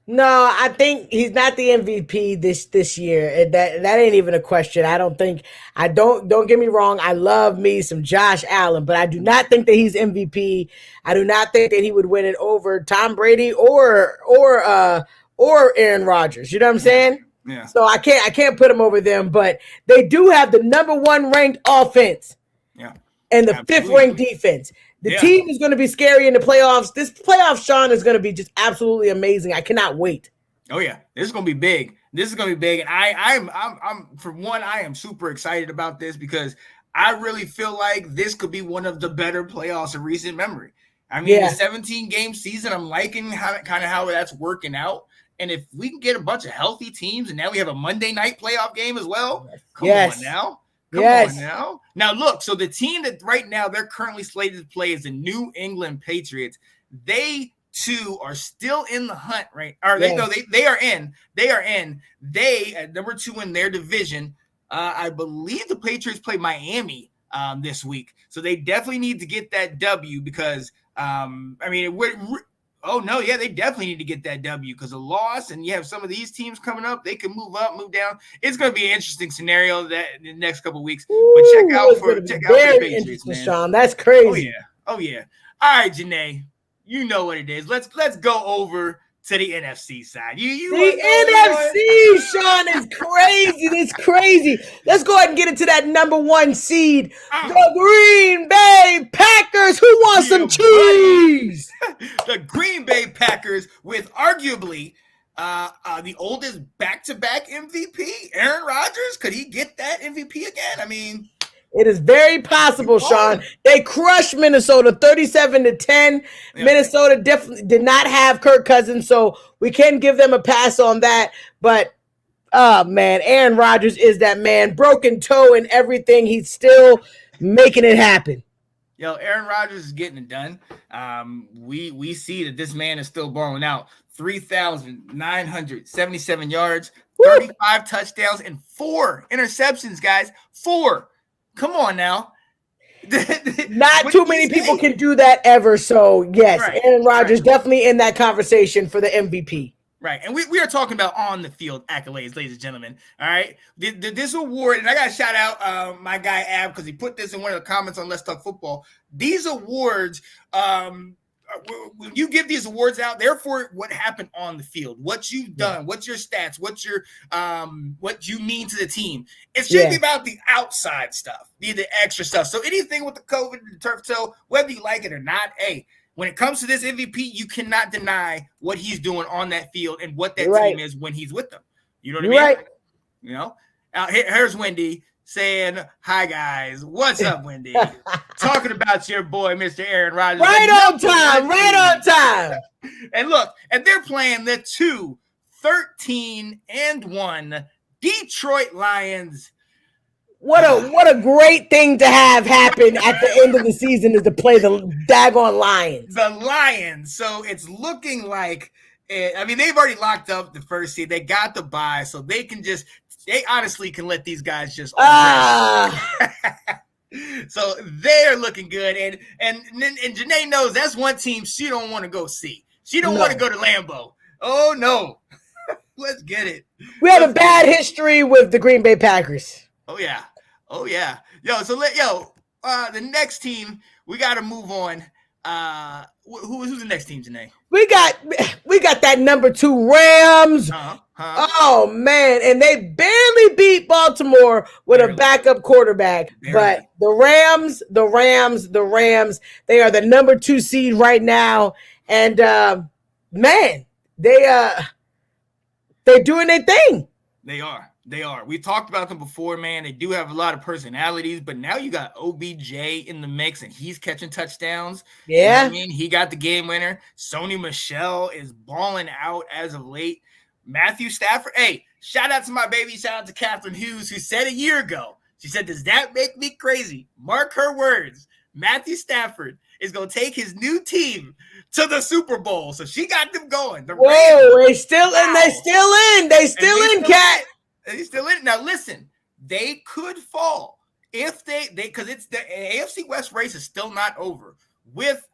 No, I think he's not the MVP this year. That ain't even a question. Don't get me wrong. I love me some Josh Allen, but I do not think that he's MVP. I do not think that he would win it over Tom Brady or Aaron Rodgers. You know what I'm saying? Yeah. So I can't put him over them, but they do have the number 1 ranked offense. Yeah. And the 5th ranked defense. The team is going to be scary in the playoffs. This playoff, Sean, is going to be just absolutely amazing. I cannot wait. Oh yeah, this is going to be big. And I'm for one, I am super excited about this because I really feel like this could be one of the better playoffs of recent memory. The 17-game season, I'm liking how that's working out. And if we can get a bunch of healthy teams, and now we have a Monday night playoff game as well. Come on now. Come on now. Now, look, so the team that right now they're currently slated to play is the New England Patriots. They, too, are still in the hunt, right? They are in. They, at number 2 in their division, I believe the Patriots play Miami this week. So they definitely need to get that W because, they definitely need to get that W because a loss, and you have some of these teams coming up, they can move up, move down. It's going to be an interesting scenario that in the next couple of weeks. But check out for the Patriots, man. Sean, that's crazy. Oh yeah. All right, Janae, You know what it is. Let's go over to the NFC side. You the NFC, Sean, is crazy. It's crazy. Let's go ahead and get into that number 1 seed. The Green Bay Packers. Who wants some cheese? The Green Bay Packers with arguably the oldest back-to-back MVP, Aaron Rodgers. Could he get that MVP again? I mean, it is very possible, Sean. They crushed Minnesota 37-10. Yeah. Minnesota definitely did not have Kirk Cousins, so we can give them a pass on that. But, man, Aaron Rodgers is that man. Broken toe and everything. He's still making it happen. Yo, Aaron Rodgers is getting it done. We see that this man is still balling out. 3,977 yards, 35 touchdowns, and 4 interceptions, guys. 4. Come on now. Not too many people can do that ever. So, yes, right, Aaron Rodgers definitely in that conversation for the MVP. Right. And we are talking about on the field accolades, ladies and gentlemen. All right. This award, and I got to shout out my guy Ab because he put this in one of the comments on Let's Talk Football. These awards, when you give these awards out, therefore what happened on the field, what you've done, what's your stats, what's your what you mean to the team. It should be about the outside stuff, the extra stuff. So anything with the COVID and the turf toe, whether you like it or not, hey, when it comes to this MVP, you cannot deny what he's doing on that field and what that team is when he's with them. You know what I mean? Right. You know, here's Wendy saying, hi, guys. What's up, Wendy? Talking about your boy, Mr. Aaron Rodgers. Right on time. And look, and they're playing the 13-1 Detroit Lions. What a great thing to have happen at the end of the season is to play the daggone Lions. The Lions. So it's looking like, I mean, they've already locked up the first seed. They got the bye, so they honestly can let these guys just So they're looking good. And Janae knows that's one team she don't want to go see. She don't want to go to Lambeau. Oh, no. Let's get it. We have a bad history with the Green Bay Packers. Oh, yeah. Yo, so the next team, we got to move on. Who's the next team, Janae? We got that number 2 Rams. Oh, man. And they barely beat Baltimore with a backup quarterback. But the Rams, they are the number 2 seed right now. And, man, they're doing their thing. They are. We talked about them before, man. They do have a lot of personalities, but now you got OBJ in the mix, and he's catching touchdowns. Yeah. You know what I mean? He got the game winner. Sony Michel is balling out as of late. Matthew Stafford. Hey, shout out to my baby. Shout out to Catherine Hughes, who said a year ago, she said, does that make me crazy? Mark her words. Matthew Stafford is going to take his new team to the Super Bowl. So she got them going. They still in, Cat. He's still in it. Now, listen, they could fall if they because it's the AFC West race is still not over with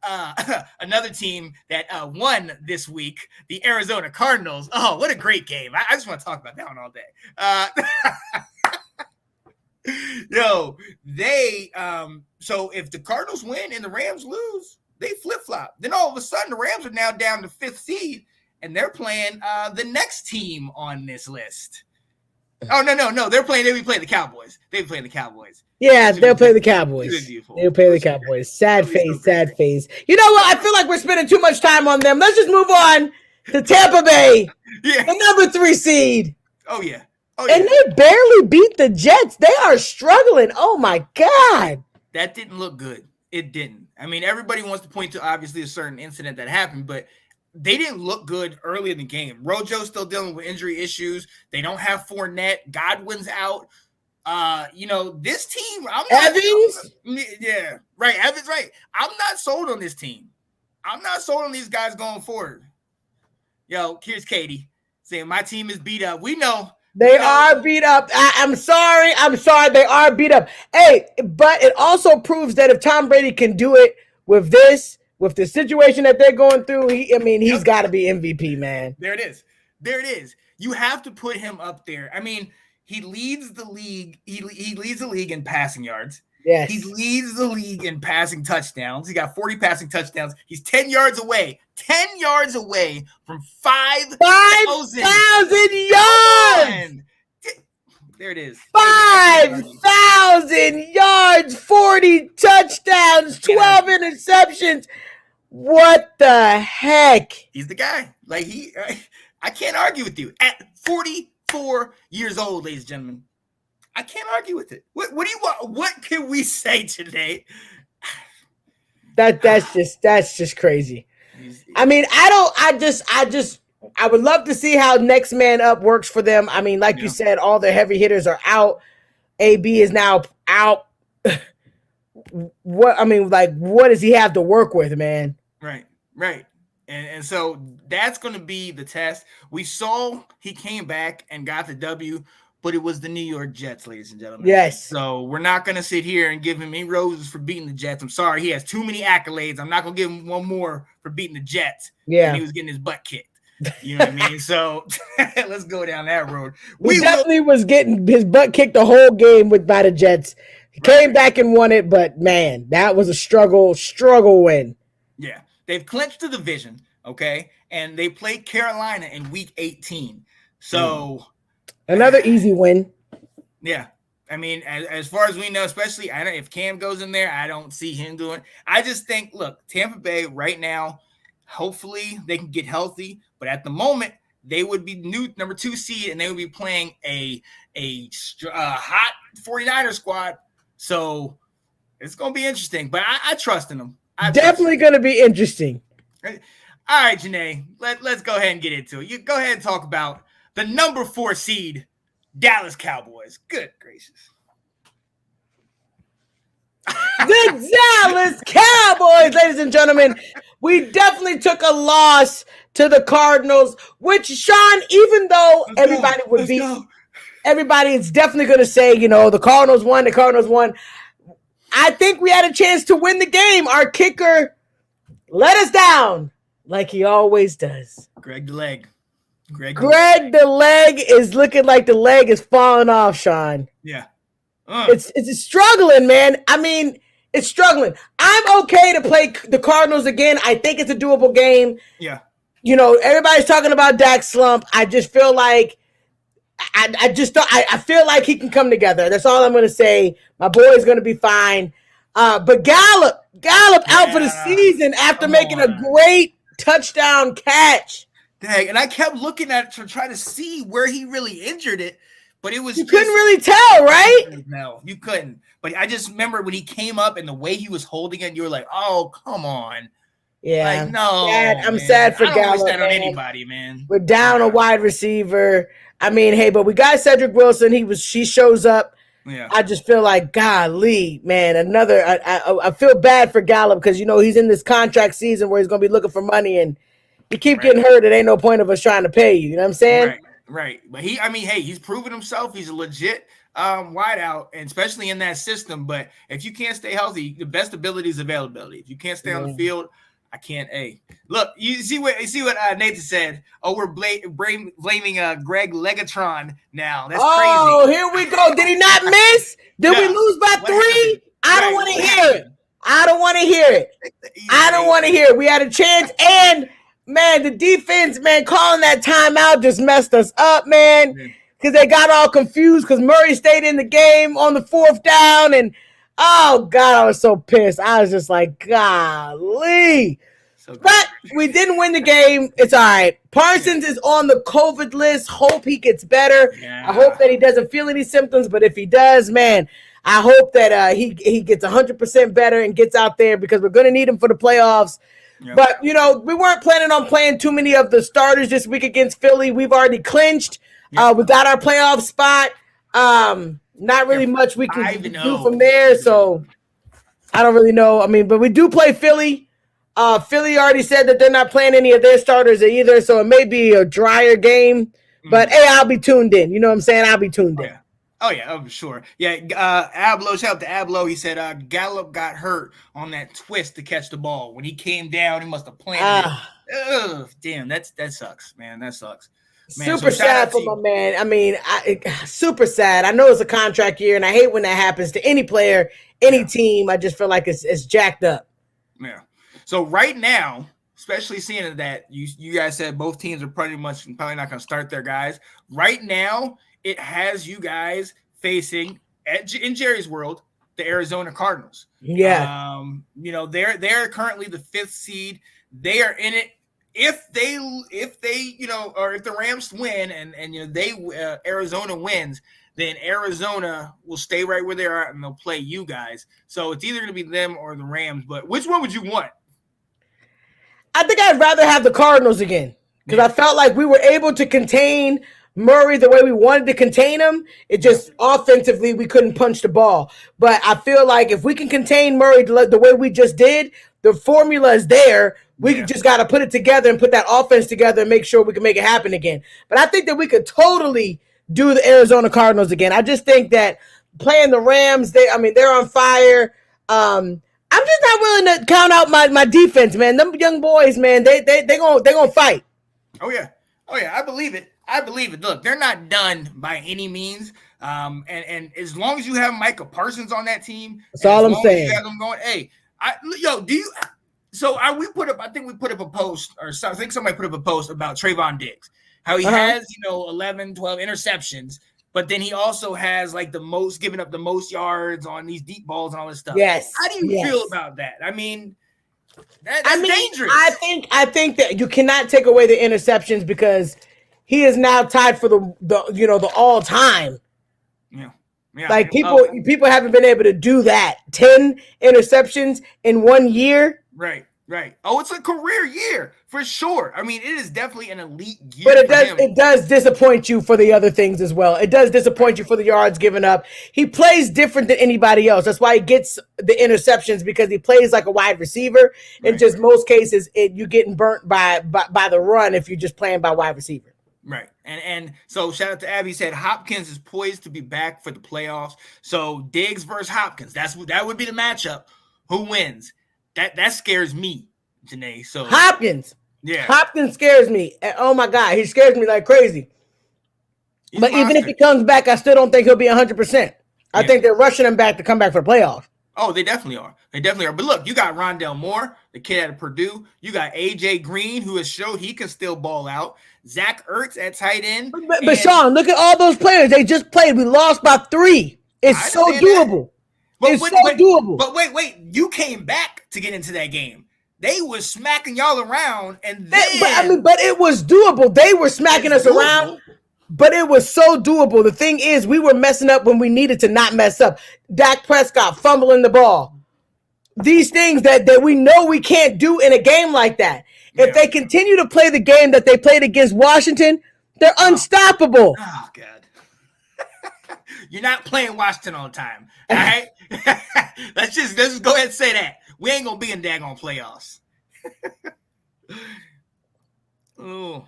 another team that won this week, the Arizona Cardinals. Oh, what a great game. I just want to talk about that one all day. Yo, so if the Cardinals win and the Rams lose, they flip-flop. Then all of a sudden, the Rams are now down to 5th seed, and they're playing the next team on this list. Oh, no. They be playing the Cowboys. They be playing the Cowboys. Yeah, they'll play the Cowboys. They'll play the Cowboys. Sad face. You know what? I feel like we're spending too much time on them. Let's just move on to Tampa Bay, the number 3 seed. Oh, yeah. And they barely beat the Jets. They are struggling. Oh, my God. That didn't look good. It didn't. I mean, everybody wants to point to, obviously, a certain incident that happened, but they didn't look good early in the game. Rojo's still dealing with injury issues. They don't have Fournette. Godwin's out. This team. Evans? Yeah, right. Evans, right. I'm not sold on this team. I'm not sold on these guys going forward. Yo, here's Katie saying my team is beat up. We know. They are beat up. I'm sorry. They are beat up. Hey, but it also proves that if Tom Brady can do it with the situation that they're going through, he's got to be MVP, man. There it is. You have to put him up there. I mean, He leads the league. He leads the league in passing yards. Yes. He leads the league in passing touchdowns. He got 40 passing touchdowns. He's 10 yards away from 5,000 yards. There it is. 5,000 yards, 40 touchdowns, 12 interceptions. What the heck? He's the guy. Like I can't argue with you. At 44 years old, ladies and gentlemen, I can't argue with it. What do you want? What can we say today? That's just crazy. I mean, I would love to see how next man up works for them. I mean, like you said, all the heavy hitters are out. AB is now out. What does he have to work with, man? Right. And so that's going to be the test. We saw he came back and got the W, but it was the New York Jets, ladies and gentlemen. Yes. So we're not going to sit here and give him any roses for beating the Jets. I'm sorry. He has too many accolades. I'm not going to give him one more for beating the Jets. Yeah. And he was getting his butt kicked. You know what I mean? So let's go down that road. He definitely was getting his butt kicked the whole game by the Jets. He came back and won it, but man, that was a struggle win. Yeah. They've clinched the division, okay? And they played Carolina in week 18. So another easy win. Yeah. I mean, as far as we know, especially if Cam goes in there, I don't see him doing it. I just think, look, Tampa Bay right now, hopefully they can get healthy. But at the moment, they would be number 2 seed, and they would be playing a hot 49er squad. So it's going to be interesting. But I trust in them. Definitely going to be interesting. All right, Janae, let's go ahead and get into it. You go ahead and talk about the number 4 seed, Dallas Cowboys. Good gracious. The Dallas Cowboys, ladies and gentlemen. We definitely took a loss to the Cardinals, which, Sean, even though everybody is definitely going to say, the Cardinals won. I think we had a chance to win the game. Our kicker let us down like he always does. Greg the Leg is looking like the leg is falling off, Sean. Yeah. It's struggling, man. I mean, it's struggling. I'm okay to play the Cardinals again. I think it's a doable game. Yeah. Everybody's talking about Dak's slump. I just feel like I feel like he can come together. That's all I'm going to say. My boy is going to be fine. But Gallup out for the season after making a great touchdown catch. Dang, and I kept looking at it to try to see where he really injured it, but it was couldn't really tell, right? No, you couldn't. But I just remember when he came up and the way he was holding it, you were like, "Oh, come on." Yeah, like, no, I'm sad for Gallup. I don't wish that on anybody, man. We're down a wide receiver. I mean, hey, but we got Cedric Wilson. She shows up. Yeah. I just feel like, golly, man, I feel bad for Gallup because, he's in this contract season where he's going to be looking for money, and you keep getting hurt. It ain't no point of us trying to pay you. You know what I'm saying? Right. But he's proven himself. He's a legit wideout, and especially in that system. But if you can't stay healthy, the best ability is availability. If you can't stay on the field, I can't. Look, you see what Nathan said. Oh, we're blaming Greg Legatron now. That's crazy. Oh, here we go. Did he not miss? Did we lose by 3? I don't want to hear it. I don't want to hear it. We had a chance, and man, the defense, man, calling that timeout just messed us up, man. Because they got all confused because Murray stayed in the game on the 4th down, and oh, God, I was so pissed. I was just like, golly. But we didn't win the game. It's all right. Parsons is on the COVID list. Hope he gets better. Yeah. I hope that he doesn't feel any symptoms. But if he does, man, I hope that he gets 100% better and gets out there because we're going to need him for the playoffs. Yep. But, we weren't planning on playing too many of the starters this week against Philly. We've already clinched. Yep. We got our playoff spot. Not really much we can do from there, so I don't really know. I mean, but we do play Philly. Philly already said that they're not playing any of their starters either, so it may be a drier game. But, hey, I'll be tuned in. You know what I'm saying? I'll be tuned in. Oh, sure. Yeah, Ablo, shout out to Ablo. He said Gallup got hurt on that twist to catch the ball. When he came down, he must have planted it. Ugh, damn, that sucks, man. That sucks. Man, super sad for my man. I mean, super sad. I know it's a contract year, and I hate when that happens to any player, any team. I just feel like it's jacked up. Yeah. So right now, especially seeing that you guys said both teams are probably not going to start their guys. Right now, it has you guys facing in Jerry's world the Arizona Cardinals. Yeah. They're currently the 5th seed. They are in it. If they or if the Rams win and Arizona wins, then Arizona will stay right where they are and they'll play you guys. So it's either going to be them or the Rams. But which one would you want? I think I'd rather have the Cardinals again because I felt like we were able to contain Murray the way we wanted to contain him. It just offensively we couldn't punch the ball. But I feel like if we can contain Murray the way we just did, the formula is there. We just got to put it together and put that offense together and make sure we can make it happen again. But I think that we could totally do the Arizona Cardinals again. I just think that playing the Rams, they're on fire. I'm just not willing to count out my defense, man. Them young boys, man, they gonna fight. Oh yeah. I believe it. Look, they're not done by any means. And as long as you have Micah Parsons on that team, that's all I'm saying. You have them going, hey, do you? So we put up. I think we put up a post, or I think somebody put up a post about Trayvon Dicks, how he has 11, 12 interceptions, but then he also has like giving up the most yards on these deep balls and all this stuff. Yes. How do you feel about that? I mean, that's dangerous. I think that you cannot take away the interceptions because he is now tied for the all time. Yeah. Like people haven't been able to do that. 10 interceptions in 1 year. Right. Oh, it's a career year for sure. I mean, it is definitely an elite year. But it does disappoint you for the other things as well. It does disappoint you for the yards given up. He plays different than anybody else. That's why he gets the interceptions, because he plays like a wide receiver. In just most cases, you're getting burnt by the run if you're just playing by wide receiver. Right. And so shout out to Abby. He said Hopkins is poised to be back for the playoffs. So Diggs versus Hopkins. That would be the matchup. Who wins? That scares me, Janae. So Hopkins. Yeah. Hopkins scares me. Oh my God. He scares me like crazy. But even if he comes back, I still don't think he'll be 100%. I think they're rushing him back to come back for the playoffs. Oh, they definitely are. But look, you got Rondell Moore, the kid out of Purdue. You got AJ Green, who has showed he can still ball out. Zach Ertz at tight end. But Sean, look at all those players. They just played. We lost by 3. It's so doable. It's so doable. But wait. You came back to get into that game. They were smacking y'all around. But it was doable. They were smacking us around. But it was so doable. The thing is, we were messing up when we needed to not mess up. Dak Prescott fumbling the ball. These things that we know we can't do in a game like that. If they continue to play the game that they played against Washington, they're unstoppable. Oh, God. You're not playing Washington all the time. All right? let's just go ahead and say that. We ain't going to be in daggone playoffs. Oh,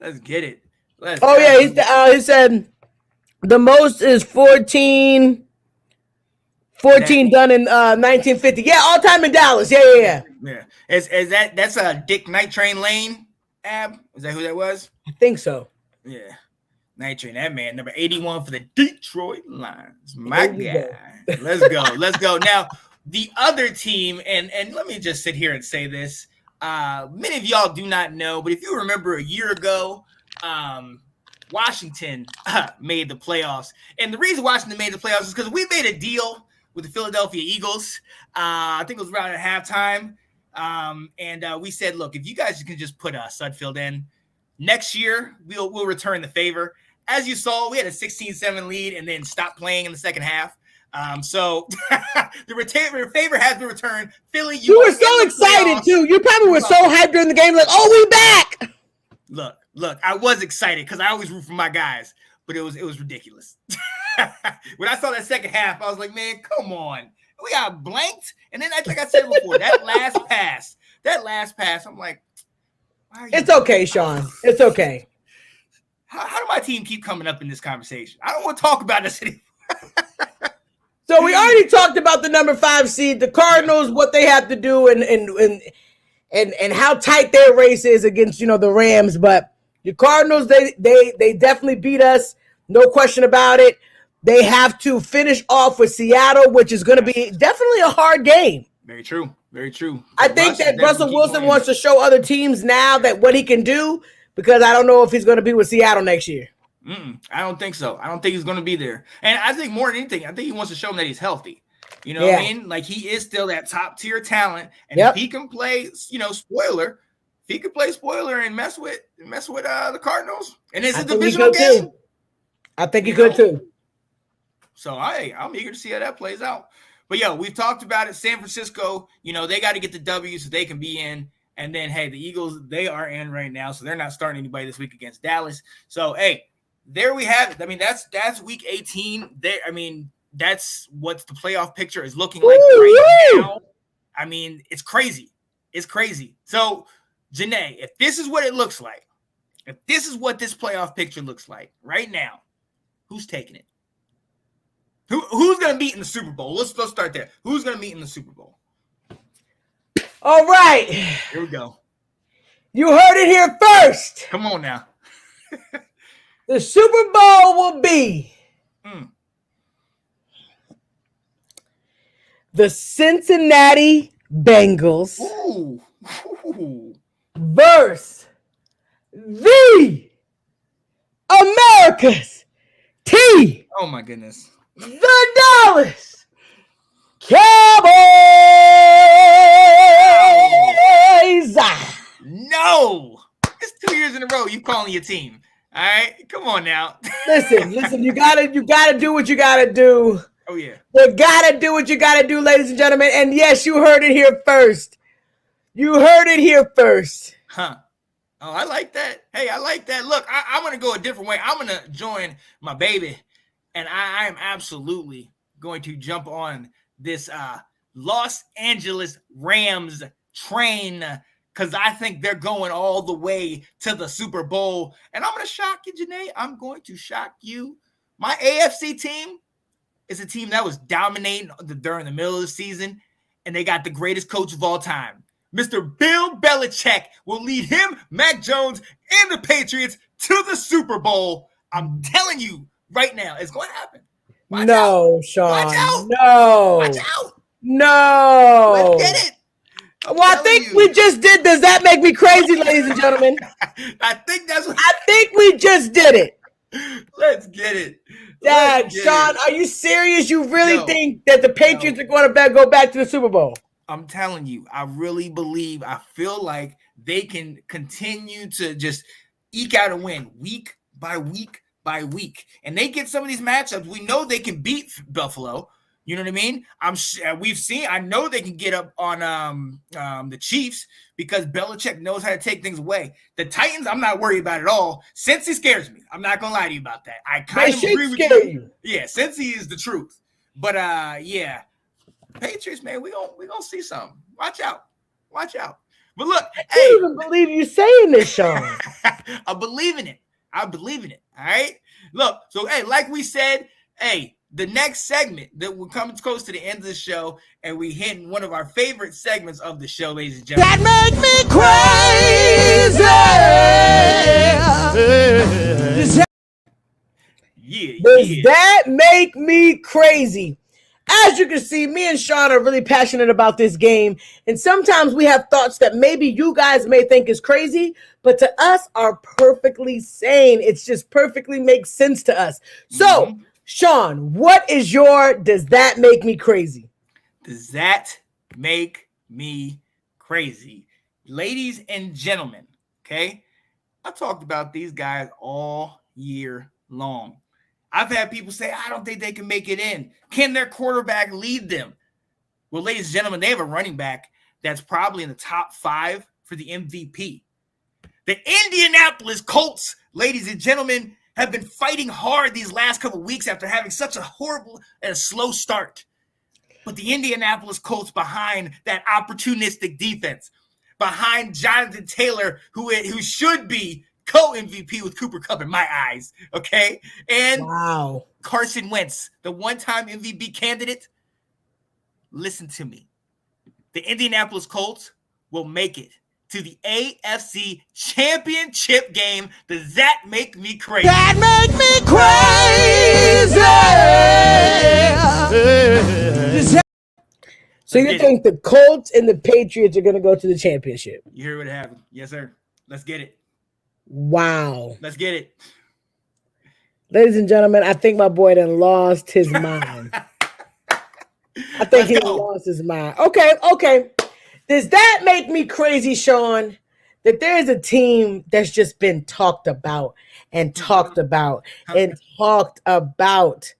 let's get it. He said the most is 14 done in 1950. Yeah, all time in Dallas. Yeah. Is that's a Dick Night Train Lane? Ab, is that who that was? I think so. Yeah, Night Train. That man, number 81 for the Detroit Lions. My guy. Let's go. Now the other team, and let me just sit here and say this. Many of y'all do not know, but if you remember a year ago, Washington made the playoffs. And the reason Washington made the playoffs is because we made a deal with the Philadelphia Eagles. I think it was around at halftime. And we said, look, if you guys can just put Sudfeld in, next year we'll return the favor. As you saw, we had a 16-7 lead and then stopped playing in the second half. So the favor has been returned. Philly, you were so excited too. You probably were so hyped during the game, like, oh, we back. Look, I was excited because I always root for my guys, but it was ridiculous. When I saw that second half, I was like, man, come on. We got blanked. And then, like I said before, that last pass, I'm like, it's okay, Sean. It's okay. How do my team keep coming up in this conversation? I don't want to talk about this anymore. So we already talked about the number 5 seed, the Cardinals, what they have to do and how tight their race is against, the Rams. But Your Cardinals, they definitely beat us. No question about it. They have to finish off with Seattle, which is going to be definitely a hard game. Very true. Very true. I think that Russell Wilson wants to show other teams now that what he can do, because I don't know if he's going to be with Seattle next year. I don't think so. I don't think he's going to be there. And I think more than anything, I think he wants to show them that he's healthy. You know what I mean? Like, he is still that top tier talent. And if he can play, spoiler, if he could play spoiler and mess with the Cardinals, and it's a divisional game. I think he could too. So I'm eager to see how that plays out. But we've talked about it. San Francisco, they got to get the W so they can be in. And then, hey, the Eagles, they are in right now, so they're not starting anybody this week against Dallas. So, hey, there we have it. I mean, that's week 18. That's what the playoff picture is looking like right now. I mean, it's crazy. It's crazy. So, Janae, if this is what it looks like, if this is what this playoff picture looks like right now, who's taking it? Who's going to meet in the Super Bowl? Let's start there. Who's going to meet in the Super Bowl? All right. Here we go. You heard it here first. Come on now. The Super Bowl will be the Cincinnati Bengals versus the America's T. Oh my goodness. The Dallas Cowboys. No. It's 2 years in a row you calling your team. All right, come on now. Listen. You gotta do what you gotta do. Oh yeah. You gotta do what you gotta do, ladies and gentlemen. And yes, you heard it here first. Huh. Oh, I like that. Hey, I like that. Look, I'm gonna go a different way. I'm gonna join my baby, and I am absolutely going to jump on this Los Angeles Rams train, because I think they're going all the way to the Super Bowl. And I'm going to shock you, Janae. I'm going to shock you. My AFC team is a team that was dominating during the middle of the season, and they got the greatest coach of all time. Mr. Bill Belichick will lead him, Mac Jones, and the Patriots to the Super Bowl. I'm telling you right now, it's going to happen. Watch out. Sean. Watch out. No. Watch out. No. Let's get it. I think we just did. Does that make me crazy, ladies and gentlemen? I think we just did it. Let's get it. Sean, are you serious? You really think that the Patriots are going to go back to the Super Bowl? I'm telling you, I really believe, I feel like they can continue to just eke out a win week by week by week. And they get some of these matchups. We know they can beat Buffalo. You know what I mean? I know they can get up on the Chiefs, because Belichick knows how to take things away. The Titans, I'm not worried about at all. Cincy scares me. I'm not going to lie to you about that. I kind of agree with you. Yeah, Cincy is the truth. But, Patriots, man, we gonna see something. Watch out. But look, I can't even believe you saying this, Sean. I believe in it. All right? Look, so, hey, like we said, hey, the next segment that we're coming close to the end of the show, and we hit one of our favorite segments of the show, ladies and gentlemen. That make me crazy. Does that make me crazy? As you can see, me and Sean are really passionate about this game, and sometimes we have thoughts that maybe you guys may think is crazy, but to us are perfectly sane. It's just perfectly makes sense to us. So, Sean, what is your does that make me crazy? Does that make me crazy? Ladies and gentlemen, okay? I talked about these guys all year long. I've had people say, I don't think they can make it in. Can their quarterback lead them? Well, ladies and gentlemen, they have a running back that's probably in the top 5 for the MVP. The Indianapolis Colts, ladies and gentlemen, have been fighting hard these last couple of weeks after having such a horrible and slow start. But the Indianapolis Colts, behind that opportunistic defense, behind Jonathan Taylor, who should be co-MVP with Cooper Kupp in my eyes, okay? And Carson Wentz, the one-time MVP candidate. Listen to me. The Indianapolis Colts will make it to the AFC Championship game. Does that make me crazy? That make me crazy. So you think the Colts and the Patriots are going to go to the championship? You hear what happened? Yes, sir. Let's get it. Wow. Let's get it. Ladies and gentlemen, I think my boy done lost his mind. I think he lost his mind. Okay. Does that make me crazy, Sean, that there is a team that's just been talked about and talked about and talked about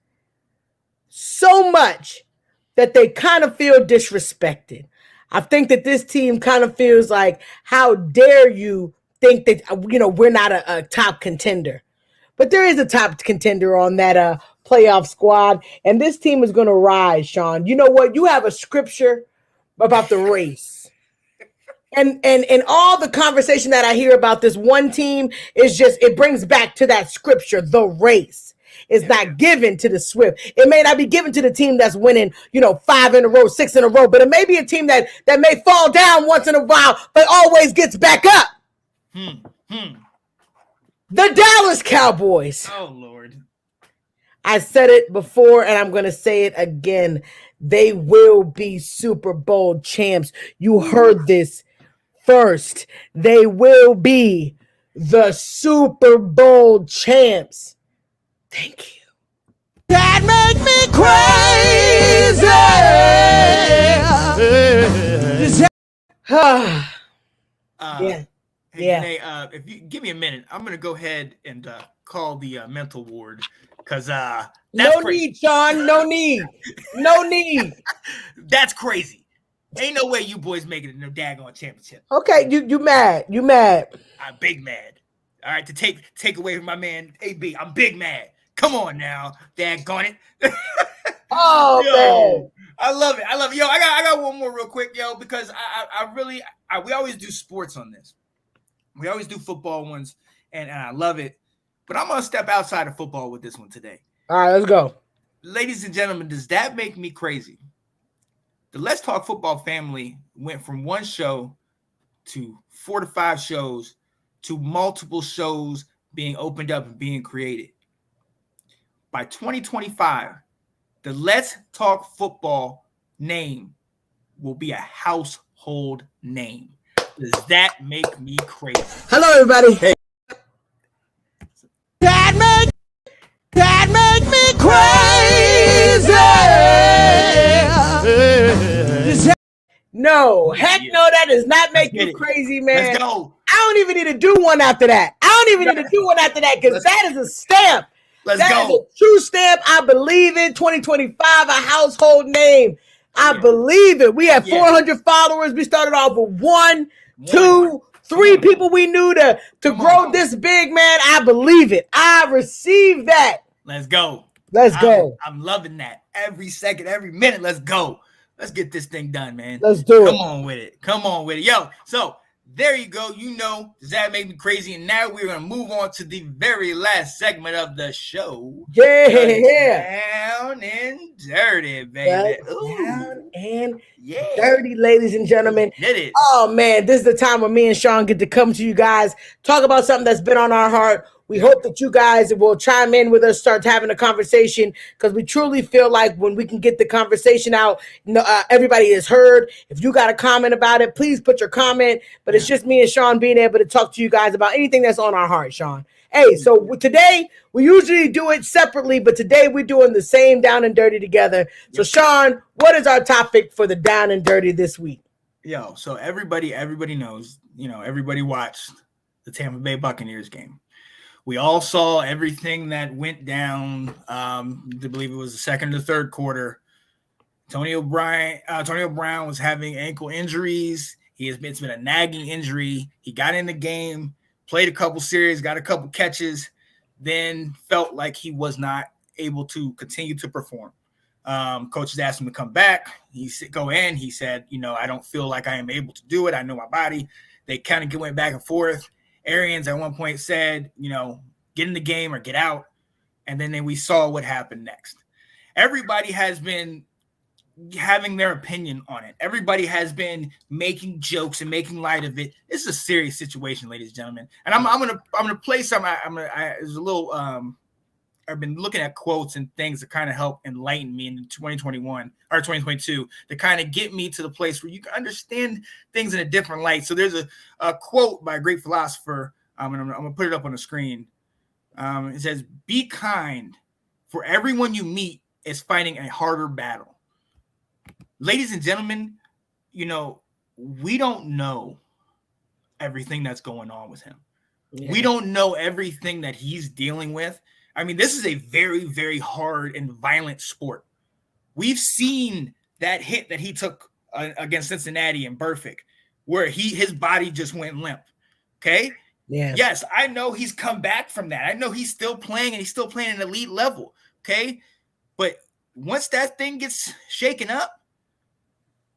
so much that they kind of feel disrespected? I think that this team kind of feels like, how dare you think that, we're not a top contender. But there is a top contender on that playoff squad, and this team is going to rise, Sean. You know what? You have a scripture about the race. And all the conversation that I hear about this one team is just, it brings back to that scripture, the race. It's not given to the swift. It may not be given to the team that's winning, 5 in a row, 6 in a row, but it may be a team that may fall down once in a while, but always gets back up. The Dallas Cowboys. Oh, Lord. I said it before, and I'm going to say it again. They will be Super Bowl champs. You heard this first. They will be the Super Bowl champs. Thank you. That make me crazy. Yeah. Hey, Janae, if you give me a minute, I'm gonna go ahead and call the mental ward, because no need, Sean. No need. No need. That's crazy. Ain't no way you boys making it in no daggone championship. Okay, you mad. You mad. I'm big mad. All right, to take away from my man AB, I'm big mad. Come on now, daggone it. Oh, man. I love it. Yo, I got one more real quick, yo, because we always do sports on this. We always do football ones, and I love it. But I'm going to step outside of football with this one today. All right, let's go. Ladies and gentlemen, does that make me crazy? The Let's Talk Football family went from one show to 4 to 5 shows to multiple shows being opened up and being created. By 2025, the Let's Talk Football name will be a household name. Does that make me crazy? Hello, everybody. Hey. That make me crazy. No, heck no, that does not make you crazy, man. Let's go. I don't even need to do one after that. Because that is a stamp. Let's go. That is a true stamp. I believe it. 2025, a household name. I believe it. We have 400 followers. We started off with 1, 2, 3 people we knew to grow this big, man. I believe it. I receive that. Let's go. Let's go. I'm loving that. Every second, every minute. Let's go. Let's get this thing done, man. Let's do it. Come on with it. Yo, so there you go. Does that make me crazy? And now we're going to move on to the very last segment of the show. Yeah. Down and dirty, baby. Down and dirty, ladies and gentlemen. It is. Oh, man, this is the time where me and Sean get to come to you guys, talk about something that's been on our heart. We hope that you guys will chime in with us, start having a conversation, because we truly feel like when we can get the conversation out, everybody is heard. If you got a comment about it, please put your comment. But it's just me and Sean being able to talk to you guys about anything that's on our heart, Sean. Hey, so today, we usually do it separately, but today we're doing the same Down and Dirty together. So, Sean, what is our topic for the Down and Dirty this week? Yo, so everybody knows, everybody watched the Tampa Bay Buccaneers game. We all saw everything that went down. I believe it was the second or third quarter. Antonio Brown was having ankle injuries. It's been a nagging injury. He got in the game, played a couple series, got a couple catches, then felt like he was not able to continue to perform. Coaches asked him to come back. He said, go in. He said, I don't feel like I am able to do it. I know my body. They kind of went back and forth. Arians at one point said, get in the game or get out. And then we saw what happened next. Everybody has been having their opinion on it. Everybody has been making jokes and making light of it. This is a serious situation, ladies and gentlemen. And I'm gonna play some. There's a little. I've been looking at quotes and things that kind of help enlighten me in 2021 or 2022 to kind of get me to the place where you can understand things in a different light. So there's a quote by a great philosopher. And I'm gonna put it up on the screen. It says, "Be kind, for everyone you meet is fighting a harder battle." Ladies and gentlemen, we don't know everything that's going on with him. Yeah. We don't know everything that he's dealing with. I mean, this is a very, very hard and violent sport. We've seen that hit that he took against Cincinnati and Burfict, where his body just went limp. Okay? Yeah. Yes, I know he's come back from that. I know he's still playing, and he's still playing at an elite level. Okay? But once that thing gets shaken up,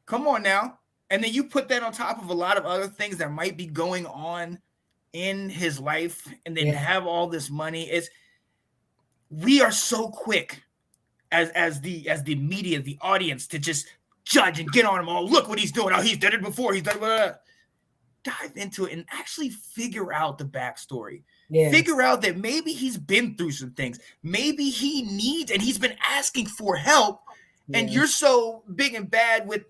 come on now. And then you put that on top of a lot of other things that might be going on in his life, and then have all this money. We are so quick as the media, the audience, to just judge and get on him. Oh, look what he's doing. Oh, he's done it before. He's done it. Dive into it and actually figure out the backstory. Yeah. Figure out that maybe he's been through some things. Maybe he needs, and he's been asking for help. Yeah. And you're so big and bad with,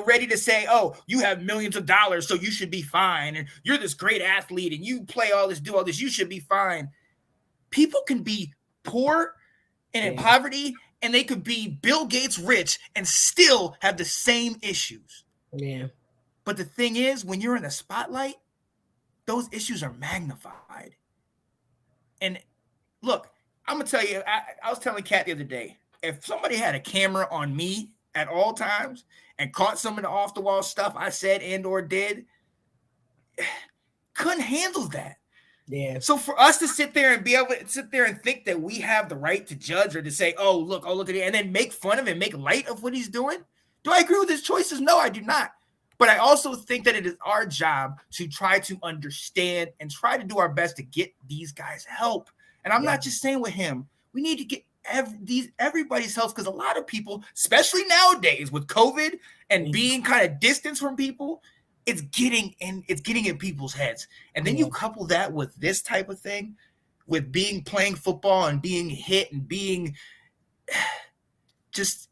ready to say, oh, you have millions of dollars, so you should be fine. And you're this great athlete and you play all this, do all this, you should be fine. People can be poor and in poverty, and they could be Bill Gates rich and still have the same issues. Yeah. But the thing is, when you're in the spotlight, those issues are magnified. And look, I'm going to tell you, I was telling Kat the other day, if somebody had a camera on me at all times and caught some of the off-the-wall stuff I said and or did, couldn't handle that. Yeah. So for us to sit there and be able to sit there and think that we have the right to judge or to say, oh, look at it, and then make fun of it, make light of what he's doing. Do I agree with his choices? No, I do not. But I also think that it is our job to try to understand and try to do our best to get these guys help. And I'm not just saying with him. We need to get everybody's help, because a lot of people, especially nowadays with COVID and being kind of distanced from people, it's getting in people's heads. And then you couple that with this type of thing, with playing football and being hit and being just,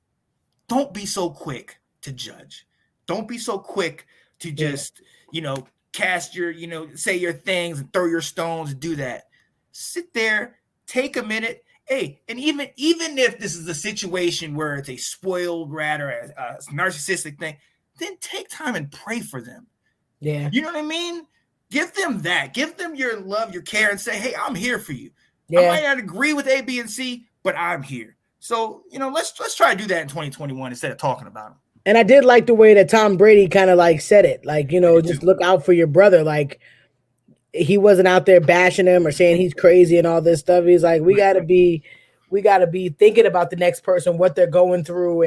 don't be so quick to judge. Don't be so quick to just, cast your, say your things and throw your stones and do that. Sit there, take a minute. Hey, and even if this is a situation where it's a spoiled brat or a narcissistic thing, then take time and pray for them. Yeah. You know what I mean? Give them that. Give them your love, your care, and say, hey, I'm here for you. Yeah. I might not agree with A, B, and C, but I'm here. So, let's try to do that in 2021 instead of talking about them. And I did like the way that Tom Brady kind of said it. Just look out for your brother. He wasn't out there bashing him or saying he's crazy and all this stuff. He's like, we gotta be thinking about the next person, what they're going through.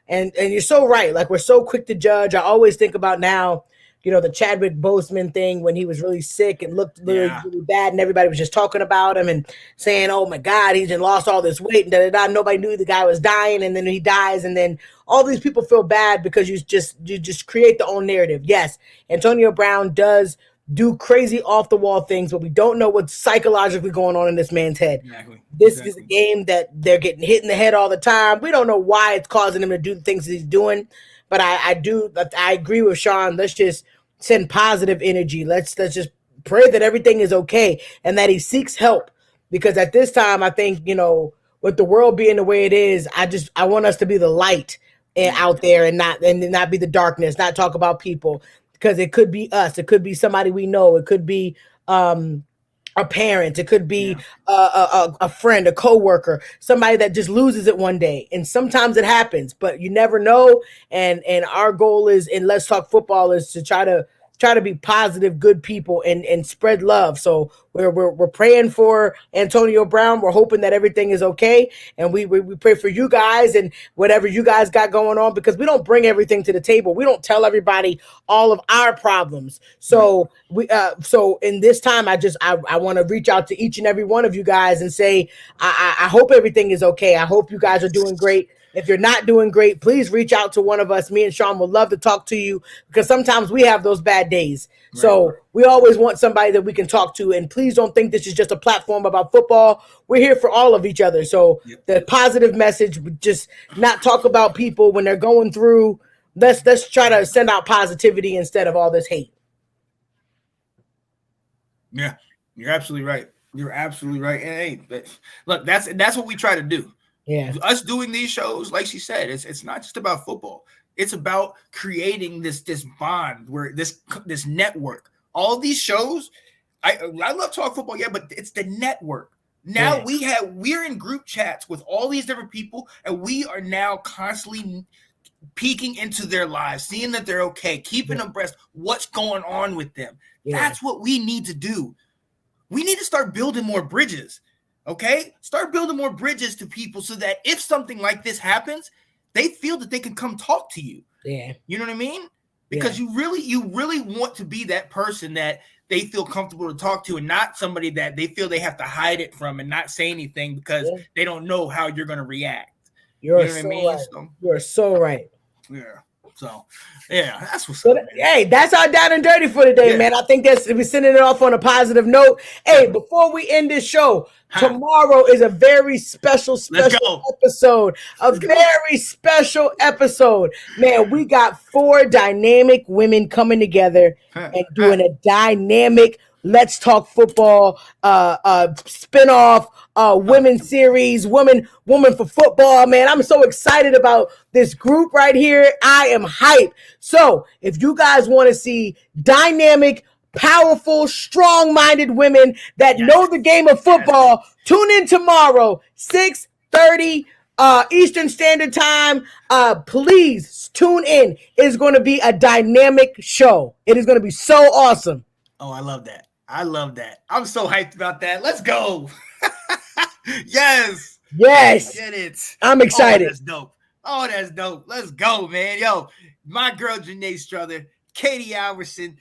And you're so right. We're so quick to judge. I always think about now, the Chadwick Boseman thing when he was really sick and looked really bad, and everybody was just talking about him and saying, oh my God, he's lost all this weight and nobody knew the guy was dying, and then he dies, and then all these people feel bad because you just create the own narrative. Yes, Antonio Brown does do crazy off the wall things, but we don't know what's psychologically going on in this man's head. Exactly. This is a game that they're getting hit in the head all the time. We don't know why it's causing him to do the things that he's doing, but I agree with Sean. Let's just send positive energy. Let's just pray that everything is okay and that he seeks help, because at this time, I think, with the world being the way it is, I want us to be the light out there and not be the darkness, not talk about people. Because it could be us, it could be somebody we know, it could be a parent, it could be a friend, a coworker, somebody that just loses it one day. And sometimes it happens, but you never know. And our goal is in Let's Talk Football is to try try to be positive, good people and spread love. So we're praying for Antonio Brown. We're hoping that everything is okay. And we pray for you guys and whatever you guys got going on, because we don't bring everything to the table. We don't tell everybody all of our problems. So so in this time, I want to reach out to each and every one of you guys and say, I hope everything is okay. I hope you guys are doing great. If you're not doing great, please reach out to one of us. Me and Sean would love to talk to you, because sometimes we have those bad days. Right. So we always want somebody that we can talk to. And please don't think this is just a platform about football. We're here for all of each other. So the positive message, just not talk about people when they're going through. Let's try to send out positivity instead of all this hate. Yeah, you're absolutely right. You're absolutely right. And hey, look, that's what we try to do. Yeah, us doing these shows, like she said, it's not just about football. It's about creating this bond, where this network. All these shows, I love talk football, yeah, but it's the network. Now we're in group chats with all these different people, and we are now constantly peeking into their lives, seeing that they're okay, keeping abreast what's going on with them. Yeah. That's what we need to do. We need to start building more bridges. Okay, start building more bridges to people so that if something like this happens, they feel that they can come talk to you. Yeah, you know what I mean? Because you really want to be that person that they feel comfortable to talk to, and not somebody that they feel they have to hide it from and not say anything because they don't know how you're going to react. You know what I mean? Right. So, you're so right. Yeah. So, yeah, that's what's up. Hey, that's our down and dirty for today, man. I think we're sending it off on a positive note. Hey, before we end this show, tomorrow is a very special episode. Very special episode. Man, we got 4 dynamic women coming together and doing a dynamic Let's Talk Football spinoff women's series, woman for football. Man, I'm so excited about this group right here. I am hyped. So if you guys want to see dynamic, powerful, strong-minded women that know the game of football, tune in tomorrow, 6:30 Eastern Standard Time. Please tune in. It is going to be a dynamic show. It is going to be so awesome. Oh, I love that. I'm so hyped about that. Let's go. Yes. Get it. I'm excited. That's dope. Let's go, man. Yo, my girl Janae Struther, Katie Alverson,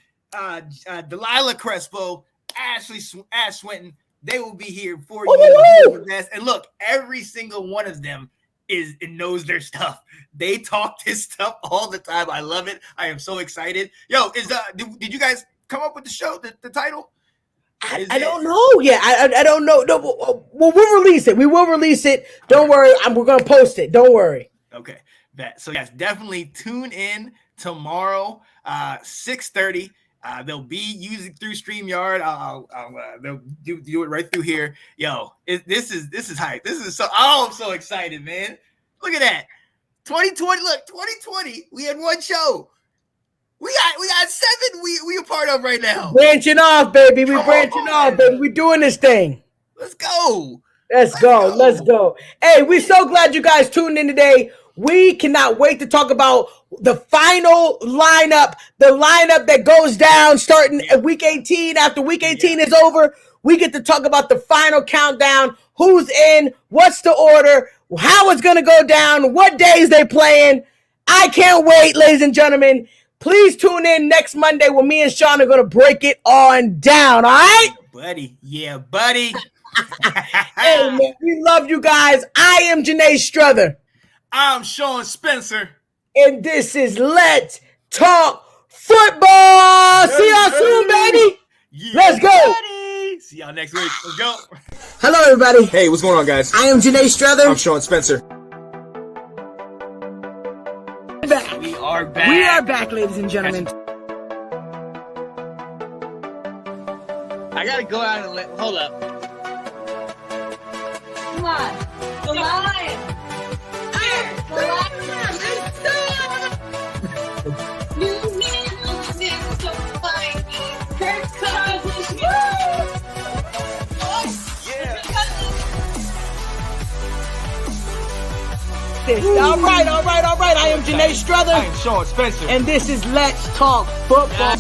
Delilah Crespo, Ash Swinton, they will be here for you. And look, every single one of them knows their stuff. They talk this stuff all the time. I love it. I am so excited. Yo, did you guys come up with the show, the title? I don't know yet. I don't know. No, we'll release it. We will release it. Don't worry. We're going to post it. Don't worry. Okay. So yes, definitely tune in tomorrow, 6:30. They'll be using through StreamYard. They'll do it right through here. Yo, this is hype. I'm so excited, man. Look at that. 2020. Look, 2020. We had one show. We got 7 we a part of right now. Branching off, baby. We're doing this thing. Let's go. Let's go. Hey, we're so glad you guys tuned in today. We cannot wait to talk about the final lineup, the lineup that goes down starting at week 18. After week 18 is over, we get to talk about the final countdown. Who's in? What's the order? How it's going to go down? What days they playing? I can't wait, ladies and gentlemen. Please tune in next Monday when me and Sean are going to break it on down, all right? Buddy. Hey, man, we love you guys. I am Janae Struther. I'm Sean Spencer. And this is Let's Talk Football. See y'all soon, baby. Let's go. Buddy. See y'all next week. Let's go. Hello, everybody. Hey, what's going on, guys? I am Janae Struther. I'm Sean Spencer. We are back, ladies and gentlemen. I gotta go out and hold up. Come on. The lion. The lion. New man losing so fine. Kirk Cousins. All right. I am Janae Struther. I am Sean Spencer. And this is Let's Talk Football.